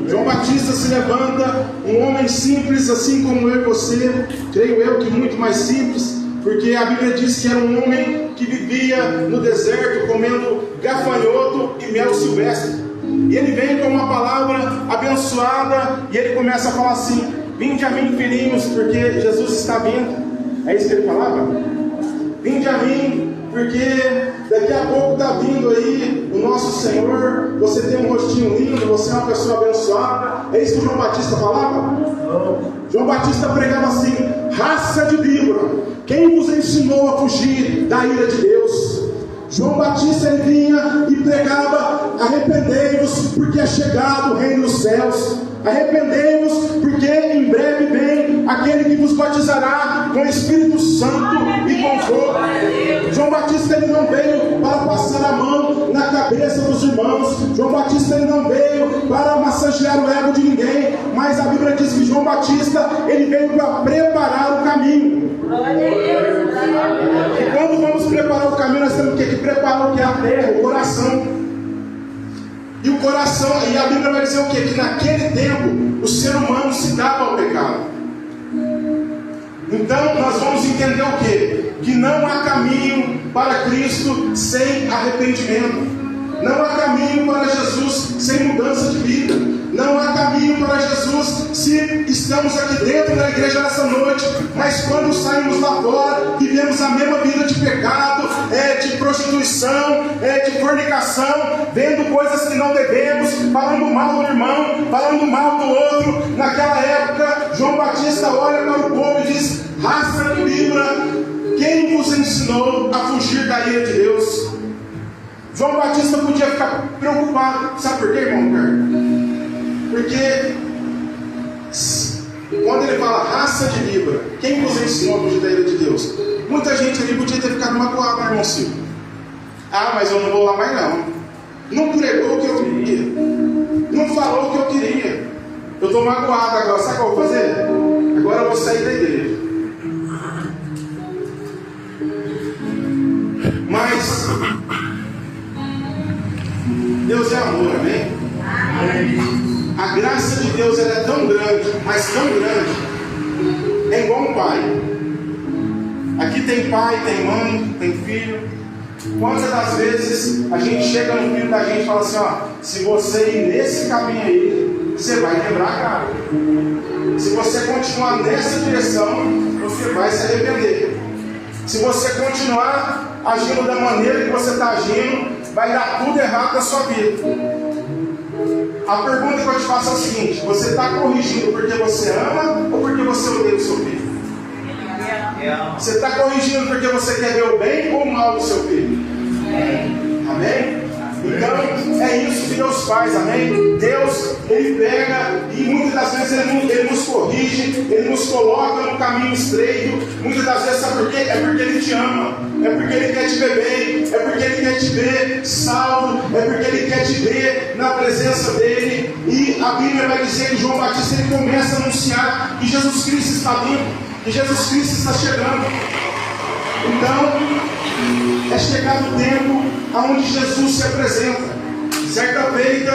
João Batista se levanta, um homem simples, assim como eu e você, creio eu que muito mais simples, porque a Bíblia diz que era um homem que vivia no deserto comendo gafanhoto e mel silvestre. E ele vem com uma palavra abençoada, e ele começa a falar assim: vinde a mim, filhinhos, porque Jesus está vindo. É isso que ele falava? Vinde a mim, porque daqui a pouco está vindo aí o nosso Senhor. Você tem um rostinho lindo, você é uma pessoa abençoada. É isso que João Batista falava? Não. João Batista pregava assim: raça de víbora, quem vos ensinou a fugir da ira de Deus? João Batista, ele vinha e pregava: arrependei-vos, porque é chegado o reino dos céus. Arrependei-vos, porque em breve vem aquele que vos batizará com o Espírito Santo e com fogo. João Batista, ele não veio para passar a mão na cabeça dos irmãos. João Batista, ele não veio para massagear o ego de ninguém, mas a Bíblia diz que João Batista, ele veio para preparar o caminho. E quando vamos preparar o caminho, nós temos que preparar o que é a terra, o coração. E o coração, e a Bíblia vai dizer o quê? Que naquele tempo o ser humano se dava ao pecado. Então nós vamos entender o quê? Que não há caminho para Cristo sem arrependimento. Não há caminho para Jesus sem mudança de vida. Não há caminho para Jesus se estamos aqui dentro da igreja nessa noite, mas quando saímos lá fora, vivemos a mesma vida de pecado, de prostituição, de fornicação, vendo coisas que não devemos, falando mal do irmão, falando mal do outro. Naquela época, João Batista olha para o povo e diz: raça de víbora, quem vos ensinou a fugir da ira de Deus? João Batista podia ficar preocupado. Sabe por quê, irmão Ricardo? Porque quando ele fala raça de víbora, quem vos ensinou a fugir da ira de Deus? Muita gente ali podia ter ficado magoado, né, irmão Silvio? Ah, mas eu não vou lá mais não. Não pregou o que eu queria. Não falou o que eu queria. Eu estou magoado agora. Sabe o que eu vou fazer? Agora eu vou sair da igreja. Mas Deus é amor, amém? A graça de Deus ela é tão grande, mas tão grande, é igual um pai. Aqui tem pai, tem mãe, tem filho. Quantas das vezes a gente chega no filho da gente e fala assim: ó, se você ir nesse caminho aí, você vai quebrar a cara. Se você continuar nessa direção, você vai se arrepender. Se você continuar agindo da maneira que você está agindo, vai dar tudo errado na sua vida. A pergunta que eu te faço é o seguinte: você está corrigindo porque você ama ou porque você odeia o seu filho? Você está corrigindo porque você quer ver o bem ou o mal do seu filho? Amém? Então é isso que Deus faz, amém? Deus, Ele pega e muitas das vezes Ele nos corrige, Ele nos coloca no caminho estreito. Muitas das vezes, sabe por quê? É porque Ele te ama, é porque Ele quer te ver bem, é porque Ele quer te ver salvo, é porque Ele quer te ver na presença dEle. E a Bíblia vai dizer que João Batista ele começa a anunciar que Jesus Cristo está vindo, que Jesus Cristo está chegando. Então é chegado o tempo onde Jesus se apresenta. Certa feita,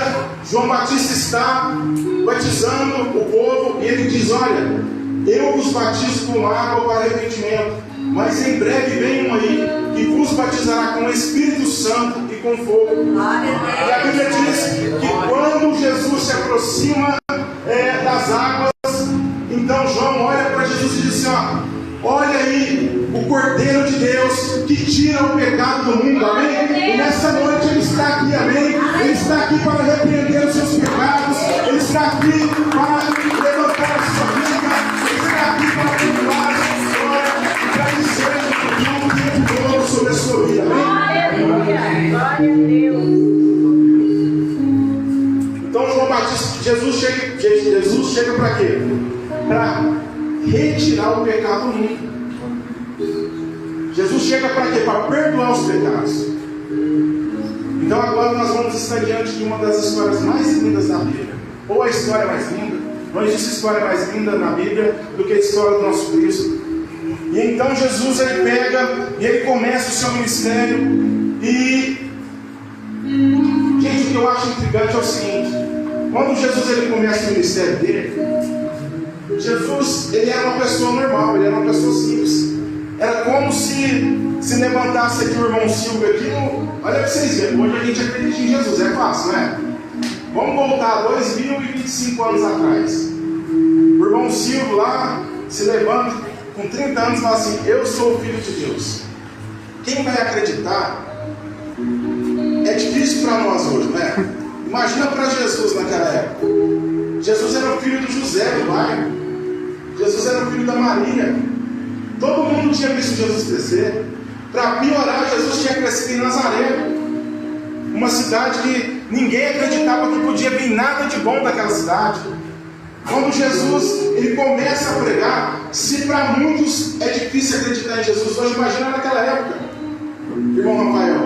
João Batista está batizando o povo e ele diz: olha, eu vos batizo com água para arrependimento, mas em breve vem um aí que vos batizará com o Espírito Santo e com fogo. E a Bíblia diz que quando Jesus se aproxima das águas, então João olha para Jesus e diz assim: ó, olha aí o Cordeiro de Deus que tira o pecado do mundo, amém? E nessa noite Ele está aqui, amém? Ele está aqui para repreender os seus pecados, Ele está aqui para levantar a sua vida, Ele está aqui para perdoar a sua história e para dizer um tempo todo sobre a sua vida, amém?
Glória a Deus.
Então João Batista, Jesus chega para quê? Para retirar o pecado do mundo. Jesus chega para quê? Para perdoar os pecados. Então agora nós vamos estar diante de uma das histórias mais lindas da Bíblia. Ou a história mais linda. Não existe história mais linda na Bíblia do que a história do nosso Cristo. E então Jesus ele pega e ele começa o seu ministério. E gente, o que eu acho intrigante é o seguinte: quando Jesus ele começa o ministério dele, Jesus, ele era uma pessoa normal, ele era uma pessoa simples. Era como se levantasse aqui o irmão Silvio aqui. Olha para vocês verem, hoje a gente acredita em Jesus, é fácil, não é? Vamos voltar 2025 anos atrás. O irmão Silvio lá se levanta com 30 anos e fala assim: eu sou o Filho de Deus. Quem vai acreditar? É difícil para nós hoje, não é? Imagina para Jesus naquela época. Jesus era o filho do José, do bairro. Jesus era o filho da Maria. Todo mundo tinha visto Jesus crescer. Para piorar, Jesus tinha crescido em Nazaré, uma cidade que ninguém acreditava que podia vir nada de bom daquela cidade. Quando Jesus ele começa a pregar, se para muitos é difícil acreditar em Jesus hoje, imagina naquela época. Irmão Rafael,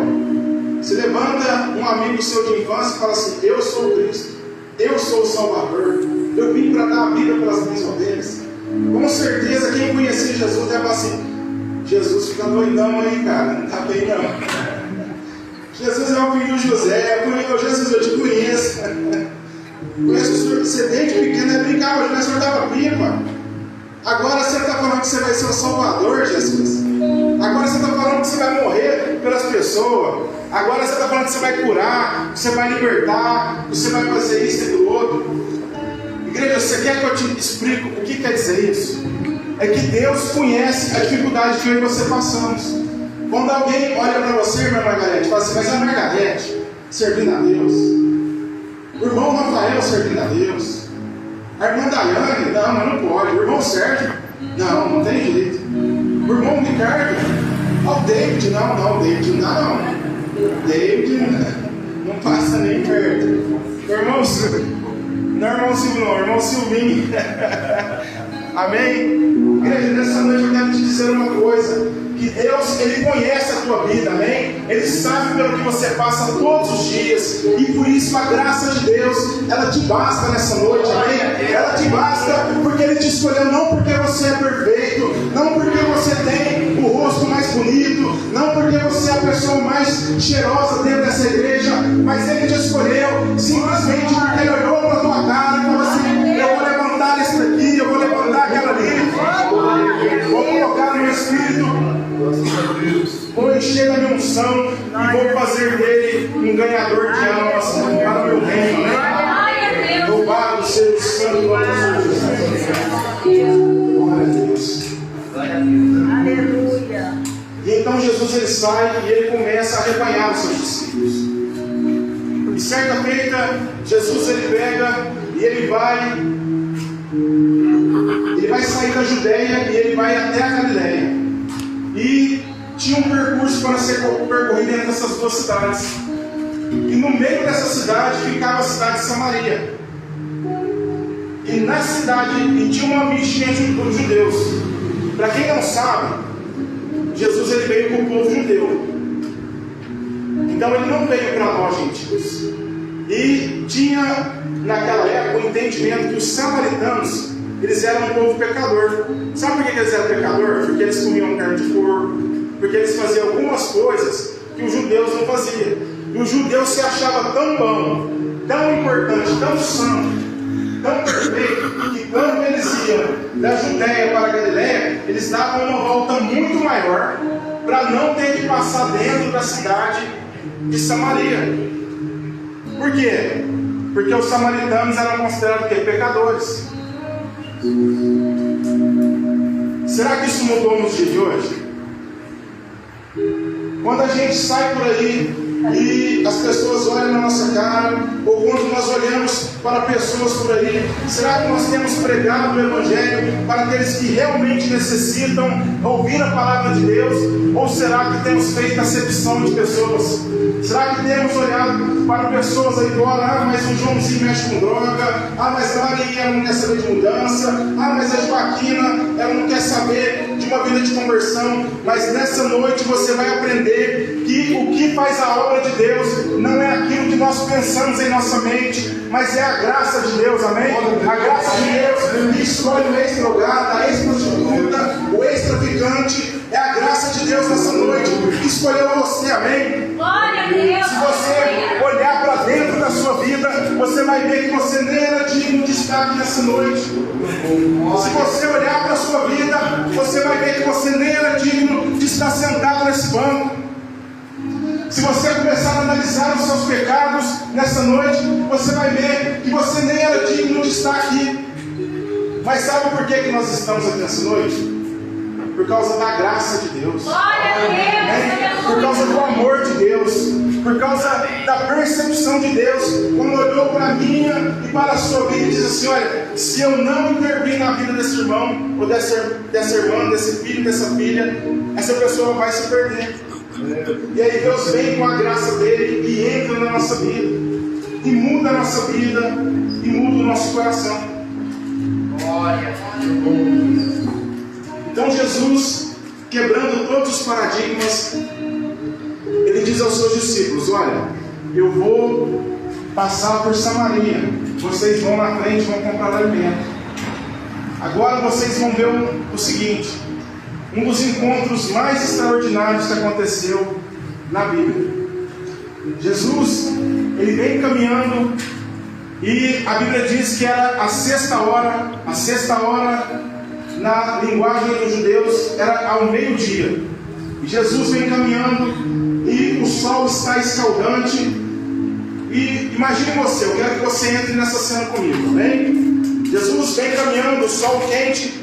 se levanta um amigo seu de infância e fala assim: eu sou o Cristo, eu sou o Salvador, eu vim para dar a vida pelas minhas ovelhas. Com certeza quem conhecia Jesus deve falar assim: Jesus fica doidão aí, cara, não tá bem não. Jesus é o filho de José, Jesus, eu te conheço. Conheço o senhor, você desde pequeno é brincava, mas o senhor dava pipa. Agora você está falando que você vai ser o Salvador, Jesus. Agora você está falando que você vai morrer pelas pessoas. Agora você está falando que você vai curar, que você vai libertar, que você vai fazer isso e aquilo outro. Igreja, você quer que eu te explique o que quer dizer isso? É que Deus conhece a dificuldade que eu e você passamos. Quando alguém olha para você, irmã Margarete, fala assim: mas a Margarete servindo a Deus, o irmão Rafael servindo a Deus, a irmã Daiane, não, mas não pode, o irmão Sérgio, não tem jeito, o irmão Ricardo, o David, não, David não dá não, David não passa nem perto, o irmão Silvio, não é irmão Silvio não, irmão Silvinho. Amém? Igreja, nessa noite eu quero te dizer uma coisa: que Deus, Ele conhece a tua vida, amém? Ele sabe pelo que você passa todos os dias, e por isso a graça de Deus, ela te basta nessa noite, amém? Ela te basta porque Ele te escolheu, não porque você é perfeito, não porque você tem o rosto mais bonito, não porque você é a pessoa mais cheirosa dentro dessa igreja, mas Ele te escolheu simplesmente porque Ele olhou para a tua cara e falou assim: eu vou levantar esse daqui, eu vou levantar aquela ali, vou colocar no meu espírito, vou encher da minha unção e vou fazer dele um ganhador de almas para o meu reino, né? Louvado seja o santo nome de Jesus. Glória a Deus.
Aleluia.
E então Jesus, ele sai e ele começa a arrebanhar os seus discípulos. E certa feita, Jesus, ele pega e ele vai sair da Judeia e ele vai até a Galileia. E tinha um percurso para ser percorrido entre essas duas cidades. E no meio dessa cidade ficava a cidade de Samaria. E na cidade tinha uma enchente dos judeus. Para quem não sabe, Jesus, ele veio para o povo judeu. Então ele não veio para nós gentios. E tinha naquela época o entendimento que os samaritanos, eles eram um povo pecador. Sabe por que eles eram pecador? Porque eles comiam carne de porco, porque eles faziam algumas coisas que os judeus não faziam. E os judeus se achavam tão bom, tão importante, tão santo, tão perfeito, que quando eles iam da Judeia para a Galileia, eles davam uma volta muito maior para não ter que passar dentro da cidade de Samaria. Por quê? Porque os samaritanos eram considerados pecadores. Será que isso mudou nos dias de hoje? Quando a gente sai por aí e as pessoas olham na nossa cara, ou quando nós olhamos para pessoas por aí, será que nós temos pregado o Evangelho para aqueles que realmente necessitam ouvir a palavra de Deus? Ou será que temos feito acepção de pessoas? Será que temos olhado para pessoas aí fora? Mas o Joãozinho mexe com droga, mas a Maria não quer saber de mudança, mas a Joaquina ela não quer saber de uma vida de conversão. Mas nessa noite você vai aprender que o que faz a obra de Deus não é aquilo que nós pensamos em nossa mente, mas é a graça de Deus, amém? A graça de Deus que escolhe o ex-drogado, a ex-prostituta, o ex-traficante. É a graça de Deus nessa noite que escolheu você, amém?
Glória a Deus.
Se você olhar para dentro da sua vida, você vai ver que você nem era digno de estar aqui nessa noite. Se você olhar para a sua vida, você vai ver que você nem era digno de estar sentado nesse banco. Se você começar a analisar os seus pecados nessa noite, você vai ver que você nem era digno de estar aqui. Mas sabe por que nós estamos aqui nessa noite? Por causa da graça de Deus.
Glória a Deus.
Por causa do amor de Deus. Por causa da percepção de Deus. Quando olhou para a minha e para a sua vida e diz assim: olha, se eu não intervir na vida desse irmão, ou dessa irmã, desse filho, dessa filha, essa pessoa vai se perder. E aí Deus vem com a graça dele e entra na nossa vida, e muda a nossa vida, e muda o nosso coração.
Glória.
Então Jesus, quebrando todos os paradigmas, ele diz aos seus discípulos: olha, eu vou passar por Samaria, vocês vão na frente, vão comprar alimento. Agora vocês vão ver o seguinte, um dos encontros mais extraordinários que aconteceu na Bíblia. Jesus, ele vem caminhando e a Bíblia diz que era a sexta hora na linguagem dos judeus era ao meio-dia. E Jesus vem caminhando e o sol está escaldante. E imagine você, eu quero que você entre nessa cena comigo, amém? Jesus vem caminhando, o sol quente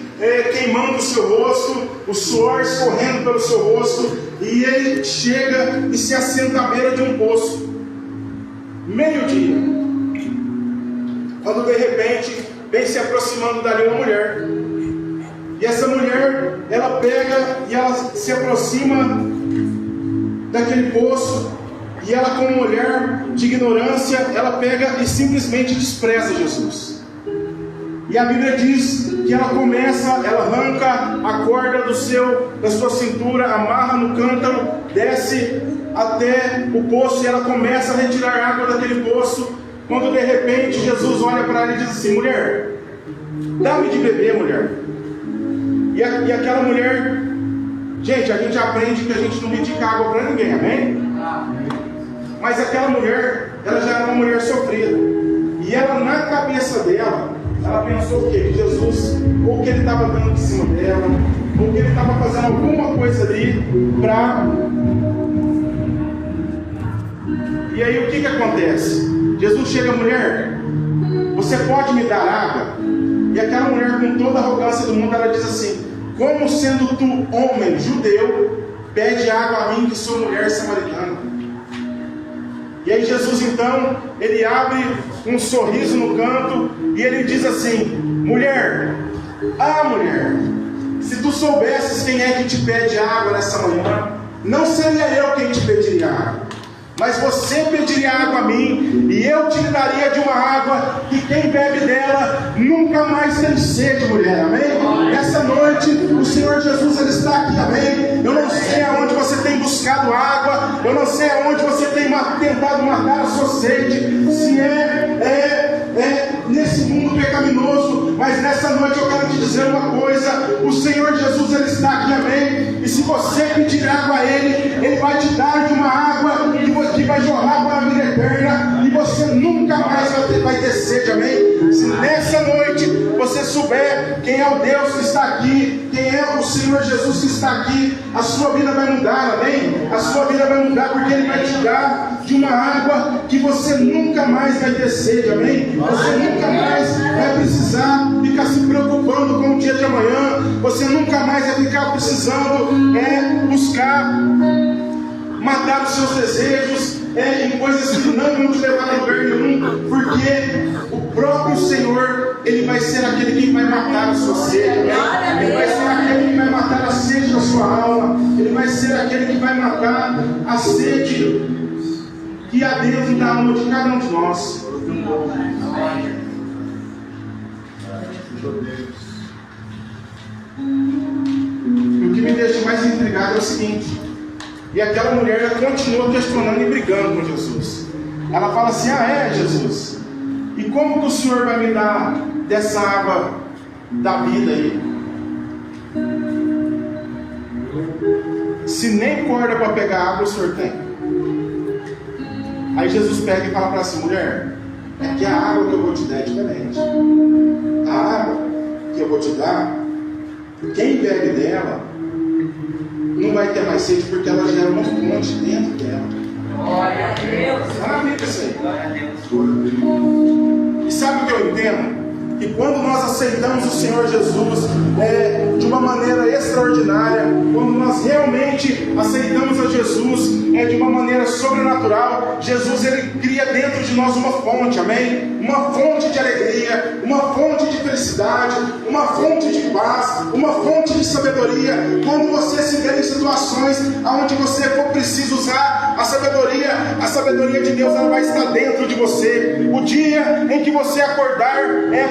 queimando o seu rosto, o suor escorrendo pelo seu rosto, e ele chega e se assenta à beira de um poço, meio-dia, quando de repente vem se aproximando dali uma mulher, e essa mulher, ela pega e ela se aproxima daquele poço, e ela, com um olhar de ignorância, ela pega e simplesmente despreza Jesus. E a Bíblia diz que ela arranca a corda da sua cintura, amarra no cântaro, desce até o poço e ela começa a retirar água daquele poço, quando de repente Jesus olha para ela e diz assim: mulher, dá-me de beber, mulher. E aquela mulher, gente, a gente aprende que a gente não dedica água para ninguém, amém? Mas aquela mulher, ela já era uma mulher sofrida, e ela, na cabeça dela, ela pensou o quê? Que Jesus, ou que ele estava dando de cima dela, ou que ele estava fazendo alguma coisa ali para... E aí o que acontece? Jesus chega: mulher, você pode me dar água? E aquela mulher, com toda a arrogância do mundo, ela diz assim: como sendo tu homem judeu, pede água a mim que sou mulher samaritana? E aí Jesus então, ele abre um sorriso no canto e ele diz assim: mulher, mulher, se tu soubesses quem é que te pede água nessa manhã, não seria eu quem te pediria água, mas você pediria água a mim, e eu te daria de uma água que quem bebe dela nunca mais tem sede, mulher, amém? Essa noite o Senhor Jesus, ele está aqui, amém? Eu não sei aonde você tem buscado água, eu não sei aonde você tem tentado matar a sua sede, se nesse mundo pecaminoso, mas nessa noite eu quero te dizer uma coisa: o Senhor Jesus, ele está aqui, amém? E se você pedir água a ele, ele vai te dar de uma água que vai jorrar para a vida eterna, e você nunca mais vai ter sede, amém? Se nessa noite você souber quem é o Deus que está aqui, quem é o Senhor Jesus que está aqui, a sua vida vai mudar, amém? A sua vida vai mudar, porque ele vai te dar de uma água que você nunca mais vai ter sede, amém? Você nunca mais vai precisar ficar se preocupando com o dia de amanhã, você nunca mais vai ficar precisando buscar matar os seus desejos em coisas que não vão te levar a lugar nenhum, porque o próprio Senhor, ele vai ser aquele que vai matar a sua sede, amém? Ele vai ser aquele que vai matar a sede da sua alma, ele vai ser aquele que vai matar a sede que há dentro da alma de cada um de nós. E o que me deixa mais intrigado é o seguinte: e aquela mulher, ela continua questionando e brigando com Jesus. Ela fala assim: Jesus, e como que o Senhor vai me dar dessa água da vida aí, se nem corda para pegar água o Senhor tem? Aí Jesus pega e fala para essa mulher: é que a água que eu vou te dar é diferente. A água que eu vou te dar, quem bebe dela não vai ter mais sede, porque ela gera uma fonte dentro dela.
Glória a Deus.
Amém, pessoal? E sabe o que eu entendo? Que quando nós aceitamos o Senhor Jesus de uma maneira extraordinária, quando nós realmente aceitamos a Jesus de uma maneira sobrenatural, Jesus, ele cria dentro de nós uma fonte, amém? Uma fonte de alegria, uma fonte de felicidade, uma fonte de paz, uma fonte de sabedoria. Quando você se vê em situações onde você for preciso usar a sabedoria de Deus, ela vai estar dentro de você. O dia em que você acordar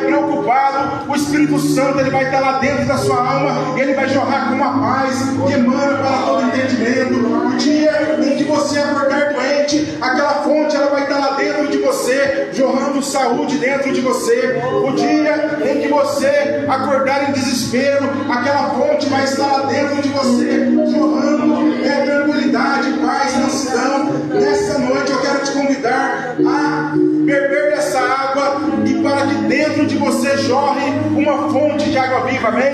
preocupado o Espírito Santo ele vai estar lá dentro da sua alma, e ele vai jorrar com uma paz que emana para todo entendimento. O dia em que você acordar doente, aquela fonte ela vai estar lá dentro de você, jorrando saúde dentro de você. O dia em que você acordar em desespero, aquela fonte vai estar lá dentro de você, jorrando tranquilidade, paz, mansidão. Nessa noite eu quero te convidar a beber dessa água e para que dentro de você jorre uma fonte de água viva, amém?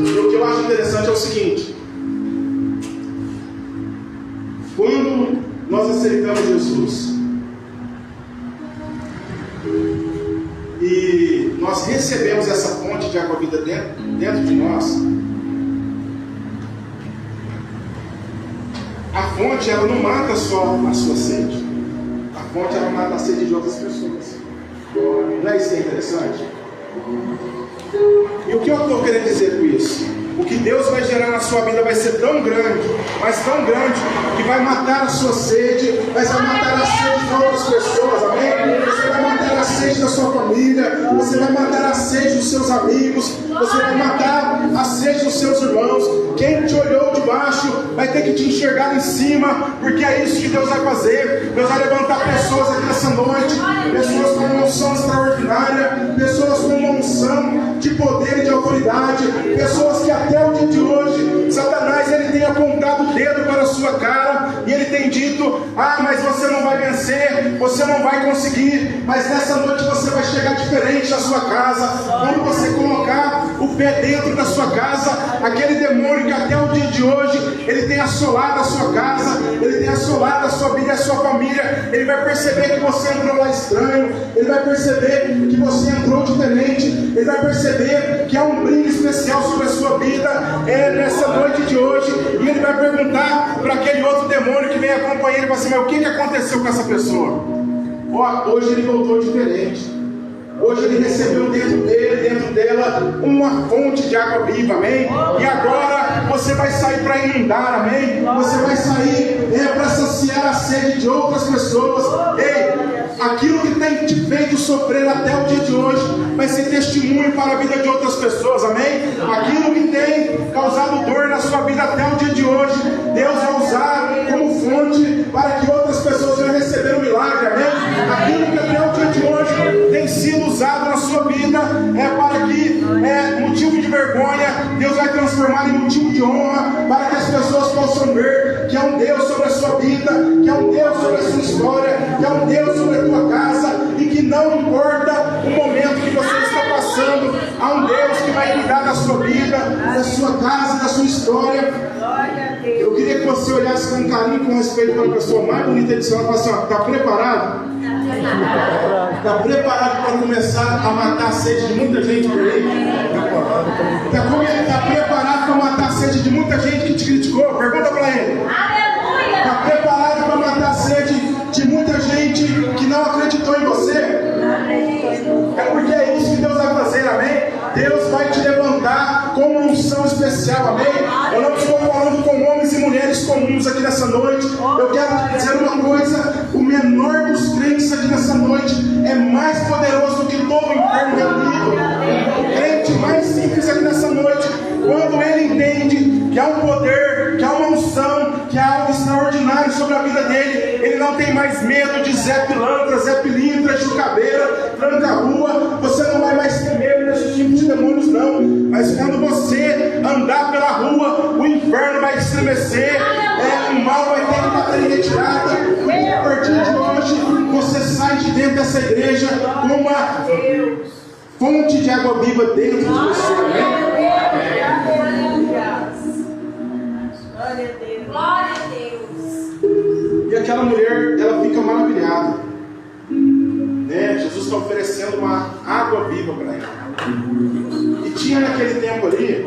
E o que eu acho interessante é o seguinte: quando nós aceitamos Jesus e nós recebemos essa fonte de água viva dentro de nós, a fonte ela não mata só a sua sede, a fonte ela mata a sede de outras pessoas. Não é isso que é interessante? E o que eu estou querendo dizer com isso? O que Deus vai gerar na sua vida vai ser tão grande, mas tão grande, que vai matar a sua sede, mas vai matar a sede de outras pessoas, amém? Você vai matar a sede da sua família, você vai matar a sede dos seus amigos, você vai matar a sede dos seus irmãos. Quem te olhou de baixo vai ter que te enxergar em cima, porque é isso que Deus vai fazer. Deus vai levantar pessoas aqui nessa noite, pessoas com uma unção extraordinária, pessoas com uma unção de poder e de autoridade, pessoas que até o dia de hoje Satanás ele tem apontado o dedo para a sua cara e ele tem dito: ah, mas você não vai vencer, você não vai conseguir. Mas nessa noite você vai chegar diferente na sua casa. Quando você colocar o pé dentro da sua casa, aquele demônio que até o dia de hoje ele tem assolado a sua casa, ele tem assolado a sua vida e a sua família, ele vai perceber que você entrou lá estranho, ele vai perceber que você entrou diferente, ele vai perceber que há um brilho especial sobre a sua vida nessa noite de hoje, e ele vai perguntar para aquele outro demônio que vem acompanhar ele, vai assim: mas o que aconteceu com essa pessoa? Hoje ele voltou diferente. Hoje ele recebeu dentro dele, dentro dela, uma fonte de água viva, amém? E agora você vai sair para inundar, amém? Você vai sair para saciar a sede de outras pessoas. Ei, aquilo que tem te feito sofrer até o dia de hoje vai ser testemunho para a vida de outras pessoas, amém? Aquilo que tem causado dor na sua vida até o dia de hoje, Deus vai usar como fonte para que outras pessoas venham receber o milagre, amém? Aquilo que até o dia de hoje tem sido usado na sua vida para que motivo de vergonha, Deus vai transformar em motivo de honra, para que as pessoas possam ver que há um Deus sobre a sua vida, que há um Deus sobre a sua história, que há um Deus sobre a tua casa, e que não importa o momento que você está passando, há um Deus que vai cuidar da sua vida, da sua casa, da sua história. Eu queria que você olhasse com carinho, com respeito para a pessoa mais bonita de cima, e falasse: está preparado? Está preparado para começar a matar a sede de muita gente por aí? Está preparado para matar a sede de muita gente que te criticou? Pergunta para ele. Está preparado para matar a sede de muita gente que não acreditou em você? É porque é isso que Deus vai fazer, amém? Deus vai te levantar com uma unção especial, amém? Eu não estou falando com homens e mulheres comuns aqui nessa noite. Eu quero te dizer uma coisa: o menor dos crentes aqui nessa noite é mais poderoso do que todo o inferno reunido. O crente mais simples aqui nessa noite, quando ele entende que há um poder, que há uma unção, que há algo extraordinário sobre a vida dele, ele não tem mais medo de Zé Pilantra, Zé Pilintra, Chucabeira, Tranca-Rua. Você não vai mais ter medo desse tipo de demônios, não. Mas quando você andar pela rua, o inferno vai estremecer, o mal vai ter que bater em retirada. E a partir de hoje, você sai de dentro dessa igreja com uma fonte de água viva dentro de você, amém?
Glória a Deus.
E aquela mulher, ela fica maravilhada, Jesus está oferecendo uma água viva para ela. E tinha naquele tempo ali,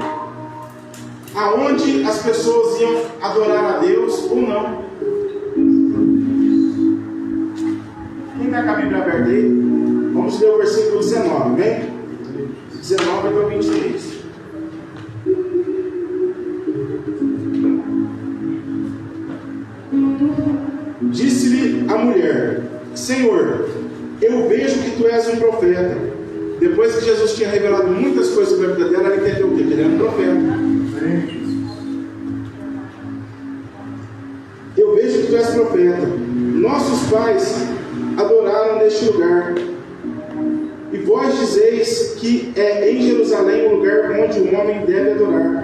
aonde as pessoas iam adorar a Deus ou não. Quem está com a Bíblia aberta aí? Vamos ler o versículo 19, vem? 19 até o 23. Disse-lhe a mulher: Senhor, eu vejo que tu és um profeta. Depois que Jesus tinha revelado muitas coisas sobre a vida dela, ela entendeu o quê? Que ele era um profeta. Eu vejo que tu és profeta. Nossos pais adoraram neste lugar, e vós dizeis que é em Jerusalém o lugar onde o homem deve adorar.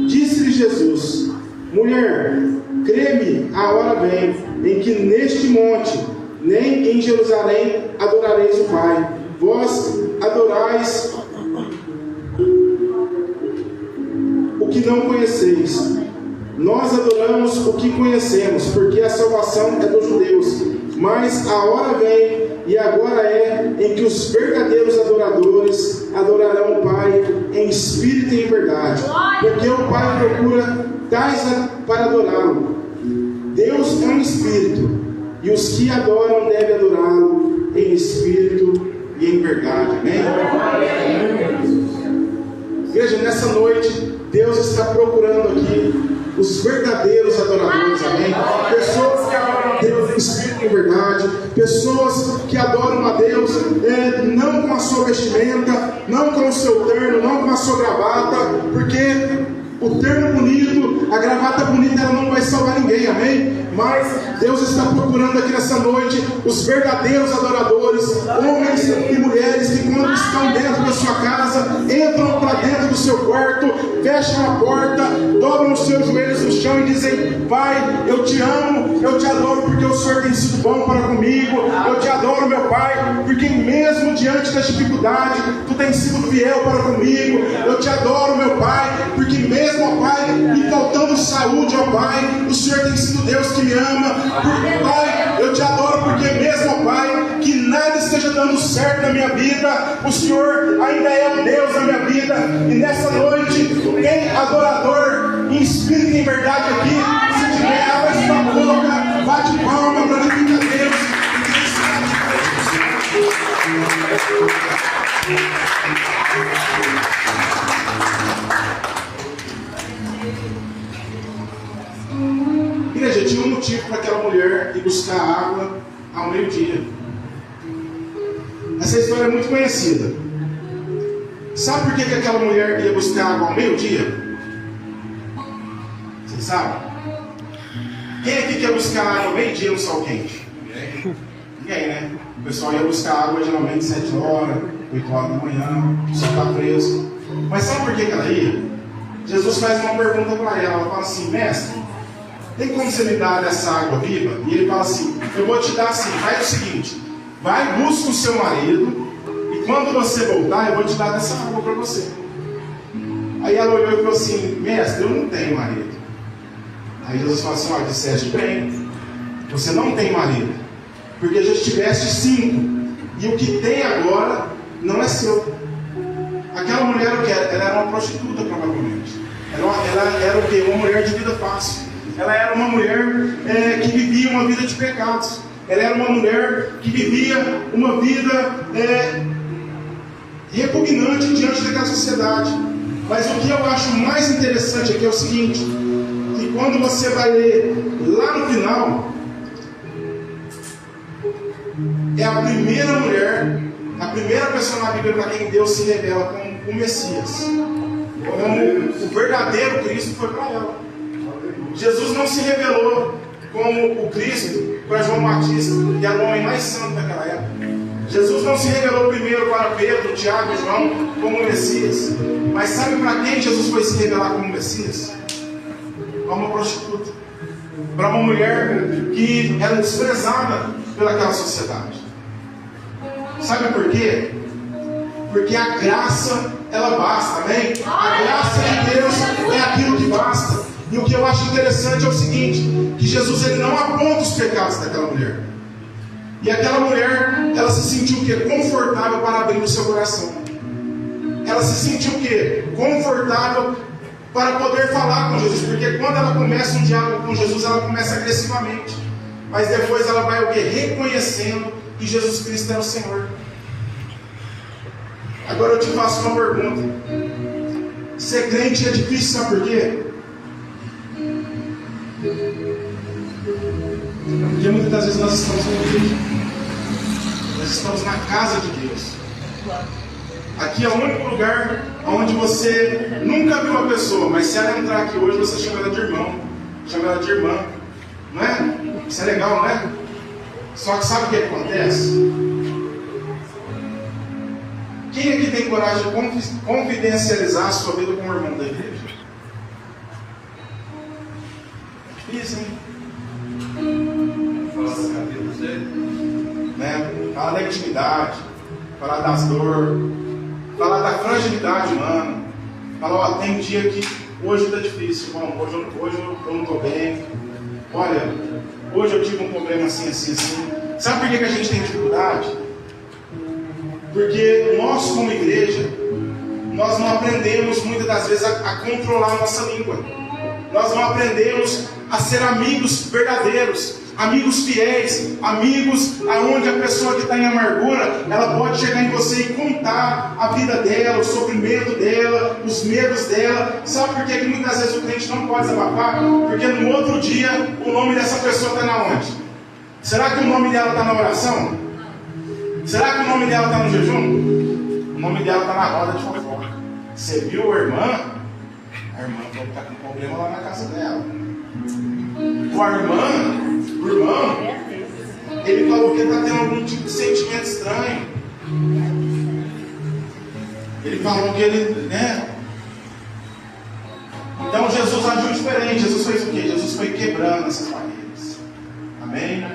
Disse-lhe Jesus: Mulher, crê-me, a hora vem em que neste monte, nem em Jerusalém, adorareis o Pai. Vós adorais o que não conheceis. Nós adoramos o que conhecemos, porque a salvação é dos judeus. Mas a hora vem, e agora é, em que os verdadeiros adoradores adorarão o Pai em espírito e em verdade, porque o Pai procura tais para adorá-lo. Deus é um espírito, e os que adoram devem adorá-lo em espírito e em verdade. Amém? Veja, nessa noite Deus está procurando aqui os verdadeiros adoradores, amém? Pessoas que adoram a Deus em espírito e em verdade, pessoas que adoram a Deus não com a sua vestimenta, não com o seu terno, não com a sua gravata, porque o terno bonito, a gravata bonita, ela não vai salvar ninguém, amém? Mas Deus está procurando aqui nessa noite os verdadeiros adoradores, homens e mulheres que quando estão dentro da sua casa, entram para dentro do seu quarto, fecham a porta, dobram os seus joelhos no chão e dizem: Pai, eu te amo, eu te adoro porque o Senhor tem sido bom para comigo, eu te adoro, meu Pai, porque mesmo diante das dificuldades, tu tens sido fiel para comigo, eu te adoro, meu Pai, porque mesmo, ó Pai, me faltando saúde, ó Pai, o Senhor tem sido Deus que me ama, porque, Pai, eu te adoro porque mesmo, ó Pai, que nada esteja dando certo na minha vida, o Senhor ainda é o Deus da minha vida. E nessa noite tem adorador em espírito e em verdade aqui. Se tiver, abre sua boca, bate palma, glorifica a Deus. Igreja, tinha um motivo para aquela mulher ir buscar água ao meio-dia. Essa história é muito conhecida. Sabe por que aquela mulher ia buscar água ao meio-dia? Vocês sabem? Quem aqui quer buscar água ao meio-dia no sol quente? Ninguém, né? O pessoal ia buscar água geralmente 7 horas, 8 horas da manhã, o sol está fresco. Mas sabe por que ela ia? Jesus faz uma pergunta para ela. Ela fala assim: Mestre, tem como você me dar essa água viva? E ele fala assim: eu vou te dar assim, faz o seguinte, vai, busca o seu marido, e quando você voltar, eu vou te dar essa água para você. Aí ela olhou e falou assim: Mestre, eu não tenho marido. Aí Jesus falou assim: ó, disseste bem, você não tem marido, porque já tiveste 5, e o que tem agora não é seu. Aquela mulher, ela era uma prostituta, provavelmente. Ela era o quê? Uma mulher de vida fácil. Ela era uma mulher que vivia uma vida de pecados. Ela era uma mulher que vivia uma vida repugnante diante daquela sociedade. Mas o que eu acho mais interessante aqui é o seguinte: que quando você vai ler lá no final, é a primeira mulher, a primeira pessoa na Bíblia para quem Deus se revela como o Messias, como o verdadeiro Cristo, foi para ela. Jesus não se revelou como o Cristo para João Batista, que era o homem mais santo daquela época. Jesus não se revelou primeiro para Pedro, Tiago e João como o Messias. Mas sabe para quem Jesus foi se revelar como Messias? Para uma prostituta, para uma mulher que era desprezada pelaquela sociedade. Sabe por quê? Porque a graça, ela basta, amém? A graça de Deus é aquilo que basta. E o que eu acho interessante é o seguinte: que Jesus, ele não aponta os pecados daquela mulher. E aquela mulher, ela se sentiu o quê? Confortável para abrir o seu coração. Ela se sentiu o quê? Confortável para poder falar com Jesus. Porque quando ela começa um diálogo com Jesus, ela começa agressivamente. Mas depois ela vai o quê? Reconhecendo que Jesus Cristo é o Senhor. Agora eu te faço uma pergunta: ser crente é difícil, sabe por quê? Porque muitas das vezes nós estamos na igreja, nós estamos na casa de Deus. Aqui é o único lugar onde você nunca viu uma pessoa, mas se ela entrar aqui hoje, você chama ela de irmão, chama ela de irmã, não é? Isso é legal, não é? Só que sabe o que acontece? Quem aqui tem coragem de confidencializar a sua vida com o irmão da igreja? É difícil, hein? Falar da vida dele, né? Falar da intimidade, falar das dores, falar da fragilidade humana. Falar, ó, tem dia que hoje está difícil, irmão, hoje eu não estou bem. Olha, hoje eu tive um problema assim. Sabe por que a gente tem dificuldade? Porque nós, como igreja, nós não aprendemos muitas das vezes a controlar a nossa língua. Nós não aprendemos a ser amigos verdadeiros, amigos fiéis, amigos aonde a pessoa que está em amargura, ela pode chegar em você e contar a vida dela, o sofrimento dela, os medos dela. Sabe por que muitas vezes o crente não pode desabafar? Porque no outro dia o nome dessa pessoa está na onde? Será que o nome dela está na oração? Será que o nome dela está no jejum? O nome dela está na roda de fofoca. Você viu a irmã? A irmã está com problema lá na casa dela. O irmão, ele falou que está tendo algum tipo de sentimento estranho. Ele falou que ele, né? Então Jesus agiu diferente. Jesus fez o quê? Jesus foi quebrando essas barreiras. Amém?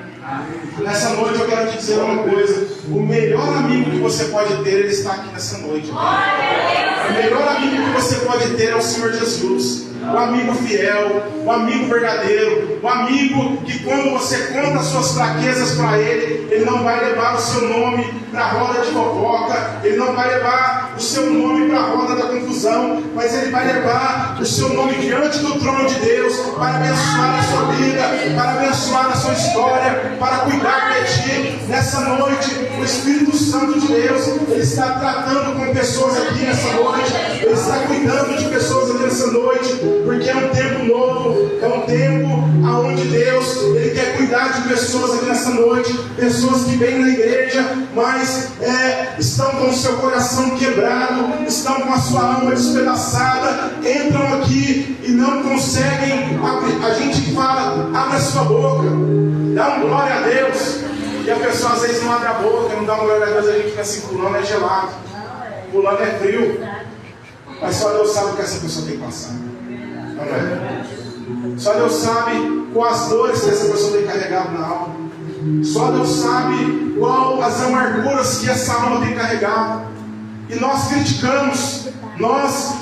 Nessa noite eu quero te dizer uma coisa: o melhor amigo que você pode ter, ele está aqui nessa noite. O melhor amigo que você pode ter é o Senhor Jesus. O amigo fiel, o amigo verdadeiro, o amigo que quando você conta as suas fraquezas para ele não vai levar o seu nome para a roda de fofoca, ele não vai levar o seu nome para a roda da confusão, mas ele vai levar o seu nome diante do trono de Deus para abençoar a sua vida, para abençoar a sua história, para cuidar de ti. Nessa noite, o Espírito Santo de Deus, ele está tratando com pessoas aqui nessa noite, ele está cuidando de pessoas aqui nessa noite, porque é um tempo novo, é um tempo onde Deus, ele quer cuidar de pessoas aqui nessa noite, pessoas que vêm na igreja, mas estão com o seu coração quebrado, estão com a sua alma despedaçada, entram aqui e não conseguem abrir. A gente fala, abre a sua boca, dá um glória a Deus, e a pessoa às vezes não abre a boca, não dá um glória a Deus, a gente fica assim, pulando é gelado, pulando é frio, mas só Deus sabe o que essa pessoa tem que passar. Não é? Só Deus sabe quais dores que essa pessoa tem carregado na alma. Só Deus sabe qual as amarguras que essa alma tem carregado. E nós criticamos, nós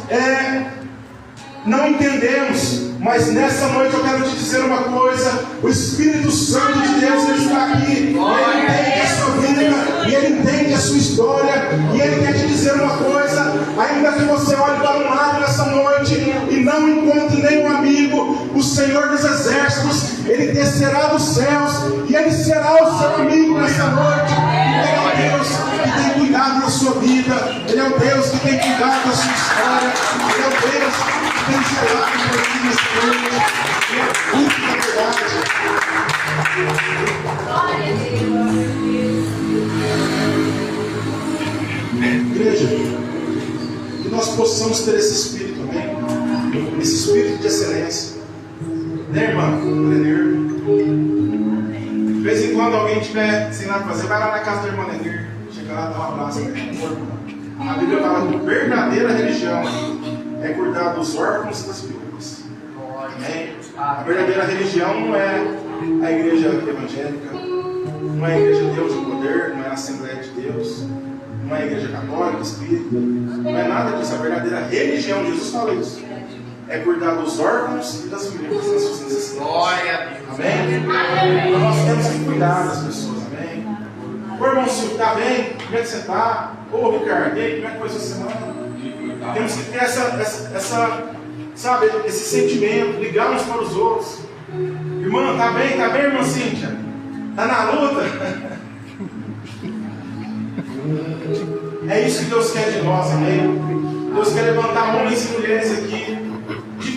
não entendemos. Mas nessa noite eu quero te dizer uma coisa: o Espírito Santo de Deus, ele está aqui, ele entende a sua vida, e ele entende a sua história, e ele quer te dizer uma coisa: ainda que você olhe para um lado nessa noite e não encontre nenhum amigo, o Senhor dos Exércitos, ele descerá dos céus e ele será o seu amigo nessa noite. Ele é o Deus que tem cuidado da sua vida, ele é o Deus que tem cuidado da sua história, ele é o Deus que tem zelado por ti nessa noite. Ele é culto da verdade.
Glória a Deus.
Igreja, que nós possamos ter esse espírito, amém? Esse espírito de excelência, né, irmã? De vez em quando alguém tiver sem nada para fazer, vai lá na casa da irmã Nenir, chega lá, dá um abraço. A Bíblia fala que verdadeira religião é cuidar dos órfãos e das viúvas. Amém? A verdadeira religião não é a igreja evangélica, não é a igreja de Deus do poder, não é a Assembleia de Deus, não é a igreja católica, espírita, não é nada disso. A verdadeira religião, Jesus fala isso, é cuidar dos órfãos e das viúvas nas suas necessidades. Glória a Deus. Amém? Então nós temos que cuidar das pessoas, amém? Ô irmão Silvio, está bem? Como é que você está? Ô Ricardo, e aí, como é que foi essa semana? Temos que ter esse sentimento, ligar uns para os outros. Irmã, está bem, irmã Cíntia? Está na luta? É isso que Deus quer de nós, amém? Deus quer levantar homens e mulheres aqui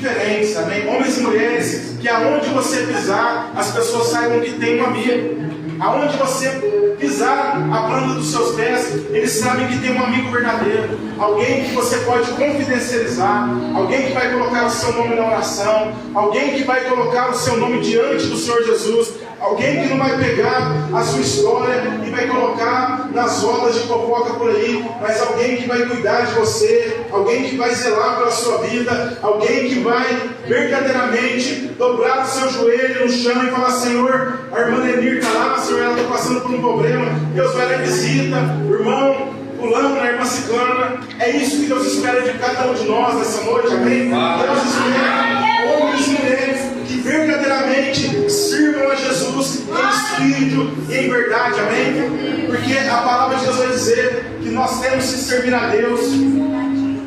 diferentes, amém? Homens e mulheres que aonde você pisar, as pessoas saibam que tem um amigo. Aonde você pisar a planta dos seus pés, eles sabem que tem um amigo verdadeiro. Alguém que você pode confidencializar. Alguém que vai colocar o seu nome na oração. Alguém que vai colocar o seu nome diante do Senhor Jesus. Alguém que não vai pegar a sua história e vai colocar nas rodas de fofoca por aí, mas alguém que vai cuidar de você, alguém que vai zelar pela sua vida, alguém que vai verdadeiramente dobrar o seu joelho no chão e falar: Senhor, a irmã Nenir está lá, Senhor, ela está passando por um problema, Deus vai lá e visita, o irmão fulano, a irmã ciclana. É isso que Deus espera de cada um de nós nessa noite, amém? Deus espera homens e mulheres que verdadeiramente sirvam a Jesus em espírito e em verdade, amém? Porque a palavra de Deus vai dizer que nós temos que servir a Deus,